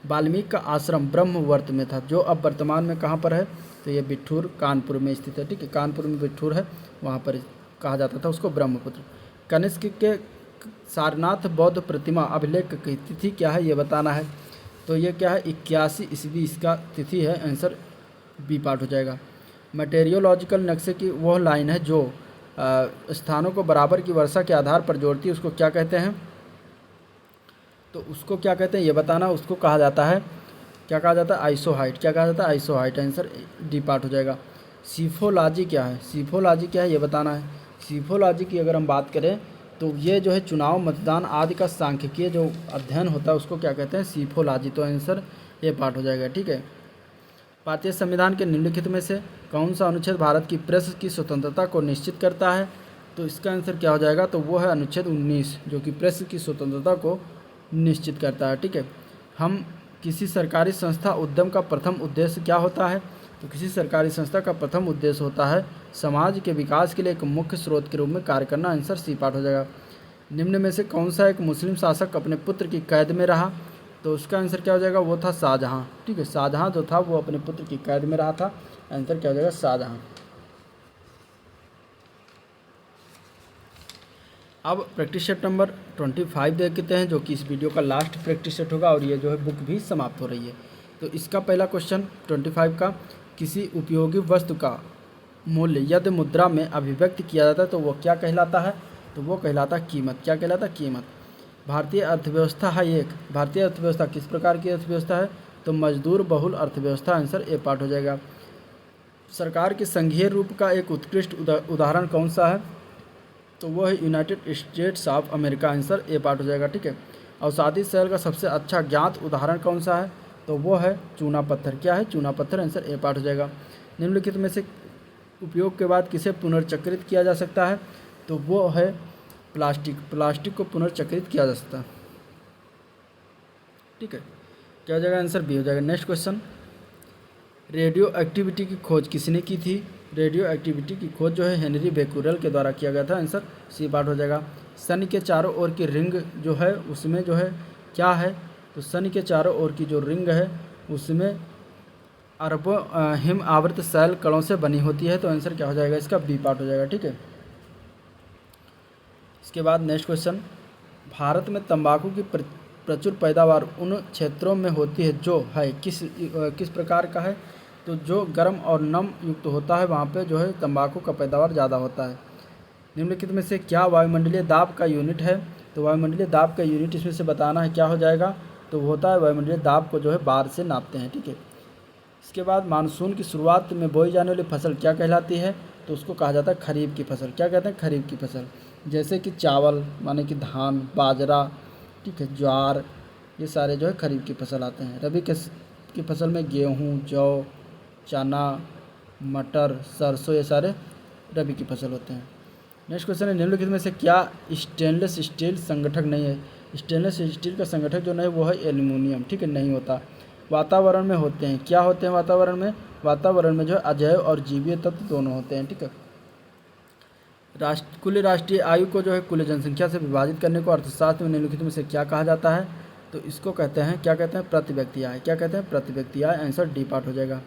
वाल्मीकि का आश्रम ब्रह्मवर्त में था, जो अब वर्तमान में कहाँ पर है? तो ये बिठूर कानपुर में स्थित है। ठीक है, कानपुर में बिठूर है, वहाँ पर कहा जाता था उसको ब्रह्मपुत्र। कनिष्क के सारनाथ बौद्ध प्रतिमा अभिलेख की तिथि क्या है? ये बताना है। तो ये क्या है? 81 ईस्वी इसका तिथि है, आंसर बी पार्ट हो जाएगा। मटेरियोलॉजिकल नक्शे की वह लाइन है जो स्थानों को बराबर की वर्षा के आधार पर जोड़ती है, उसको क्या कहते हैं? तो उसको क्या कहते हैं ये बताना। उसको कहा जाता है, क्या कहा जाता है? आइसोहाइट। क्या कहा जाता है? आइसोहाइट, आंसर डी पार्ट हो जाएगा। सीफोलॉजी क्या है? सीफोलॉजी क्या है ये बताना है। सीफोलॉजी की अगर हम बात करें तो ये जो है चुनाव, मतदान आदि का सांख्यिकीय जो अध्ययन होता है उसको क्या कहते हैं? सीफोलॉजी, तो आंसर ये पार्ट हो जाएगा। ठीक है, भारतीय संविधान के निम्नलिखित में से कौन सा अनुच्छेद भारत की प्रेस की स्वतंत्रता को निश्चित करता है? तो इसका आंसर क्या हो जाएगा? तो वो है अनुच्छेद 19, जो कि प्रेस की स्वतंत्रता को निश्चित करता है। ठीक है, हम किसी सरकारी संस्था उद्यम का प्रथम उद्देश्य क्या होता है? तो किसी सरकारी संस्था का प्रथम उद्देश्य होता है समाज के विकास के लिए एक मुख्य स्रोत के रूप में कार्य करना। आंसर सी पार्ट हो जाएगा। निम्न में से कौन सा एक मुस्लिम शासक अपने पुत्र की कैद में रहा? तो उसका आंसर क्या हो जाएगा? वो था शाहजहाँ। ठीक है, शाहजहाँ जो था वो अपने पुत्र की कैद में रहा था। आंसर क्या हो जाएगा? शाहजहाँ। अब प्रैक्टिस सेट नंबर 25 देखते हैं, जो कि इस वीडियो का लास्ट प्रैक्टिस सेट होगा और ये जो है बुक भी समाप्त हो रही है। तो इसका पहला क्वेश्चन 25 का, किसी उपयोगी वस्तु का मूल्य यदि मुद्रा में अभिव्यक्त किया जाता है तो वो क्या कहलाता है? तो वो कहलाता है कीमत। क्या कहलाता है? कीमत। भारतीय अर्थव्यवस्था है एक। भारतीय अर्थव्यवस्था किस प्रकार की अर्थव्यवस्था है? तो मजदूर बहुल अर्थव्यवस्था। आंसर ए पार्ट हो जाएगा। सरकार के संघीय रूप का एक उत्कृष्ट उदाहरण कौन सा है? तो वो है United states of America. Answer A part हो जाएगा। ठीक है। अवसादी शैल का सबसे अच्छा ज्ञात उदाहरण कौन सा है? तो वो है चूना पत्थर। क्या है? चूना पत्थर। आंसर ए पार्ट हो जाएगा। निम्नलिखित में से उपयोग के बाद किसे पुनर्चक्रित किया जा सकता है? तो वो है प्लास्टिक। प्लास्टिक को पुनर्चक्रित किया जा सकता है। ठीक है, क्या हो जाएगा? आंसर बी हो जाएगा। नेक्स्ट क्वेश्चन, रेडियो एक्टिविटी की खोज किसने की थी? रेडियो एक्टिविटी की खोज जो है हेनरी बेक्यूरेल के द्वारा किया गया था। आंसर सी पार्ट हो जाएगा। सन के चारों ओर की रिंग जो है उसमें जो है क्या है? तो सन के चारों ओर की जो रिंग है उसमें अरबों हिम आवृत शैल कणों से बनी होती है। तो आंसर क्या हो जाएगा? इसका बी पार्ट हो जाएगा। ठीक है। इसके बाद नेक्स्ट क्वेश्चन, भारत में तंबाकू की प्रचुर पैदावार उन क्षेत्रों में होती है जो है किस प्रकार का है? तो जो गर्म और नम युक्त होता है वहाँ पे जो है तंबाकू का पैदावार ज़्यादा होता है। निम्नलिखित में से क्या वायुमंडलीय दाब का यूनिट है? तो वायुमंडलीय दाब का यूनिट इसमें से बताना है, क्या हो जाएगा? तो वो होता है वायुमंडलीय दाब को जो है बार से नापते हैं। ठीक है। इसके बाद मानसून की शुरुआत में बोई जाने वाली फसल क्या कहलाती है? तो उसको कहा जाता है खरीफ की फसल। क्या कहते हैं? खरीफ की फसल। जैसे कि चावल माने कि धान, बाजरा, ठीक है, ज्वार, ये सारे जो है खरीफ की फसल आते हैं। रबी की फसल में गेहूँ, जौ, चना, मटर, सरसों, ये सारे रबी की फसल होते हैं। नेक्स्ट क्वेश्चन है, निम्नलिखित में से क्या स्टेनलेस स्टील संगठक नहीं है? स्टेनलेस स्टील का संगठक जो नहीं वो है एल्युमिनियम। ठीक है, नहीं होता। वातावरण में होते हैं। क्या होते हैं वातावरण में? वातावरण में जो है अजैव और जीवीय तत्व दोनों होते हैं। ठीक है। कुल राष्ट्रीय आयु को जो है कुल जनसंख्या से विभाजित करने को अर्थशास्त्र में निम्नलिखित में से क्या कहा जाता है? तो इसको कहते हैं, क्या कहते हैं? प्रति व्यक्ति आय। क्या कहते हैं? प्रति व्यक्ति आय। आंसर डी पार्ट हो जाएगा।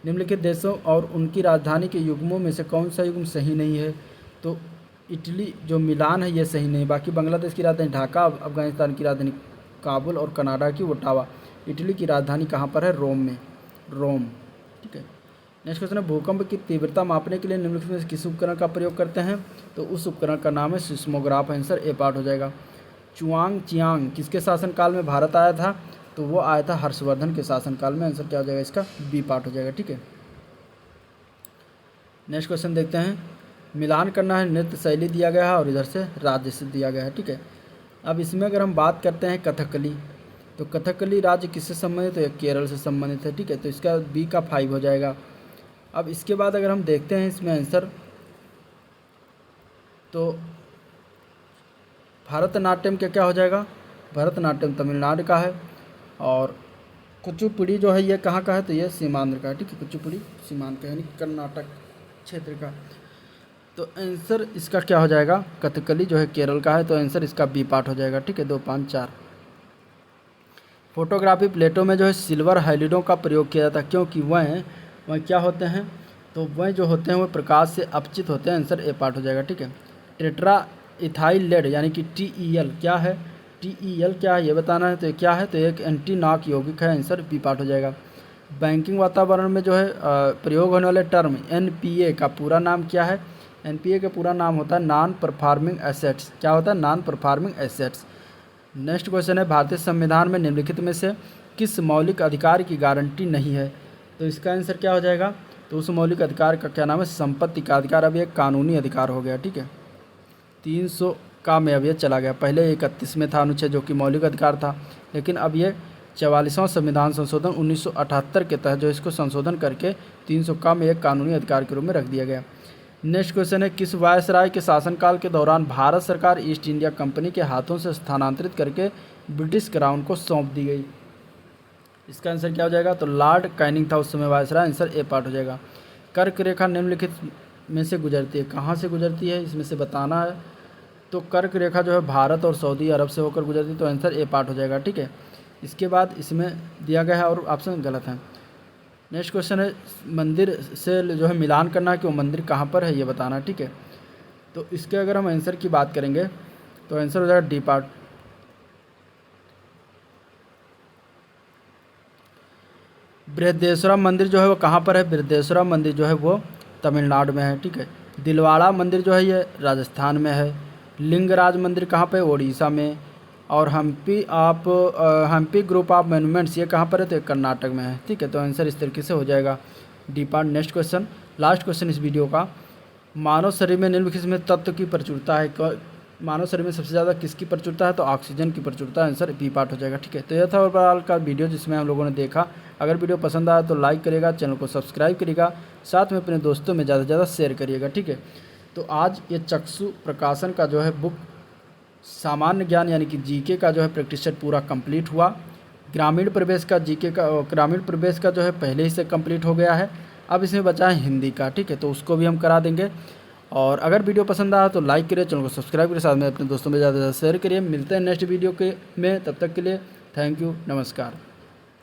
निम्नलिखित देशों और उनकी राजधानी के युग्मों में से कौन सा युग्म सही नहीं है? तो इटली जो मिलान है ये सही नहीं। बाकी बांग्लादेश की राजधानी ढाका, अफगानिस्तान की राजधानी काबुल और कनाडा की ओटावा। इटली की राजधानी कहाँ पर है? रोम में, रोम। ठीक है। नेक्स्ट क्वेश्चन है, भूकंप की तीव्रता मापने के लिए निम्नलिखित में से किस उपकरण का प्रयोग करते हैं? तो उस उपकरण का नाम है सिस्मोग्राफ। आंसर ए पार्ट हो जाएगा। चुआंग चियांग किसके शासनकाल में भारत आया था? तो वो आया था हर्षवर्धन के शासनकाल में। आंसर क्या हो जाएगा? इसका बी पार्ट हो जाएगा। ठीक है। नेक्स्ट क्वेश्चन देखते हैं, मिलान करना है, नृत्य शैली दिया गया है और इधर से राज्य से दिया गया है। ठीक है। अब इसमें अगर हम बात करते हैं कथकली, तो कथकली राज्य किससे संबंधित है? केरल से संबंधित है। ठीक है, तो इसका बी का 5 हो जाएगा। अब इसके बाद अगर हम देखते हैं इसमें आंसर, तो भरतनाट्यम क्या हो जाएगा? भरतनाट्यम तमिलनाडु का है और कुचिपुड़ी जो है ये कहाँ का है? तो ये सीमांध्र का है। ठीक है, कुचिपुड़ी सीमांध्र का यानी कर्नाटक क्षेत्र का। तो आंसर इसका क्या हो जाएगा? कथकली जो है केरल का है। तो आंसर इसका बी पार्ट हो जाएगा। ठीक है, 2, 5, 4। फोटोग्राफी प्लेटों में जो है सिल्वर हाइलाइडों का प्रयोग किया जाता है क्योंकि वह क्या होते हैं? तो वह जो होते हैं वह प्रकाश से अपचित होते हैं। आंसर ए पार्ट हो जाएगा। ठीक है। टेट्रा इथाइल लेड यानी कि TEL क्या है? TEL क्या है ये बताना है। तो ये क्या है? तो एक एंटी नॉक यौगिक है। आंसर बी पार्ट हो जाएगा। बैंकिंग वातावरण में जो है प्रयोग होने वाले टर्म NPA का पूरा नाम क्या है? NPA का पूरा नाम होता है नॉन परफॉर्मिंग एसेट्स। क्या होता है? Non performing assets. Next question है, भारतीय संविधान में निम्नलिखित में से किस मौलिक अधिकार की गारंटी नहीं है? तो इसका आंसर क्या हो जाएगा? तो उस मौलिक अधिकार का क्या नाम है? संपत्ति का अधिकार। अब ये कानूनी अधिकार हो गया। ठीक है, 300 का में अब ये चला गया। पहले 31 में था अनुच्छेद जो कि मौलिक अधिकार था, लेकिन अब ये 44वां संविधान संशोधन 1978 के तहत जो इसको संशोधन करके 300 का में एक कानूनी अधिकार के रूप में रख दिया गया। नेक्स्ट क्वेश्चन है, किस वायसराय के शासनकाल के दौरान भारत सरकार ईस्ट इंडिया कंपनी के हाथों से स्थानांतरित करके ब्रिटिश क्राउन को सौंप दी गई? इसका आंसर क्या हो जाएगा? तो लॉर्ड कैनिंग था उस समय वायसराय, आंसर ए पार्ट हो जाएगा। कर्क रेखा निम्नलिखित में से गुजरती है, कहाँ से गुजरती है इसमें से बताना है। तो कर्क रेखा जो है भारत और सऊदी अरब से होकर गुजरती है, तो आंसर ए पार्ट हो जाएगा, ठीक है। इसके बाद इसमें दिया गया है और ऑप्शन गलत है। नेक्स्ट क्वेश्चन है मंदिर से जो है मिलान करना है कि वो मंदिर कहाँ पर है ये बताना, ठीक है। तो इसके अगर हम आंसर की बात करेंगे तो आंसर हो जाएगा डी पार्ट। बृहदेश्वरम मंदिर जो है वो कहाँ पर है? बृहदेश्वरम मंदिर जो है वो तमिलनाडु में है, ठीक है। दिलवाड़ा मंदिर जो है ये राजस्थान में है। लिंगराज मंदिर कहाँ पे? ओडिशा में। और हम्पी ग्रुप ऑफ मोन्यूमेंट्स ये कहाँ पर है? तो कर्नाटक में है, ठीक है। तो आंसर इस तरीके से हो जाएगा D part. Next question, last question इस वीडियो का, मानव शरीर में निम्नलिखित में तत्व की प्रचुरता है, मानव शरीर में सबसे ज़्यादा किसकी प्रचुरता है? तो ऑक्सीजन की प्रचुरता, आंसर बी पार्ट हो जाएगा, ठीक है। तो यह था ओवरऑल का वीडियो जिसमें हम लोगों ने देखा। अगर वीडियो पसंद आया तो लाइक करिएगा, चैनल को सब्सक्राइब करिएगा, साथ में अपने दोस्तों में ज़्यादा से ज़्यादा शेयर करिएगा, ठीक है। तो आज ये चक्षु प्रकाशन का जो है बुक सामान्य ज्ञान यानी कि जीके का जो है प्रैक्टिस सेट पूरा कंप्लीट हुआ। ग्रामीण प्रवेश का जीके का, ग्रामीण प्रवेश का जो है पहले ही से कंप्लीट हो गया है। अब इसमें बचा है हिंदी का, ठीक है। तो उसको भी हम करा देंगे। और अगर वीडियो पसंद आया तो लाइक करिए, चैनल को सब्सक्राइब करिए, साथ में अपने दोस्तों में ज़्यादा से ज़्यादा शेयर करिए। मिलते हैं नेक्स्ट वीडियो में, तब तक के लिए थैंक यू, नमस्कार।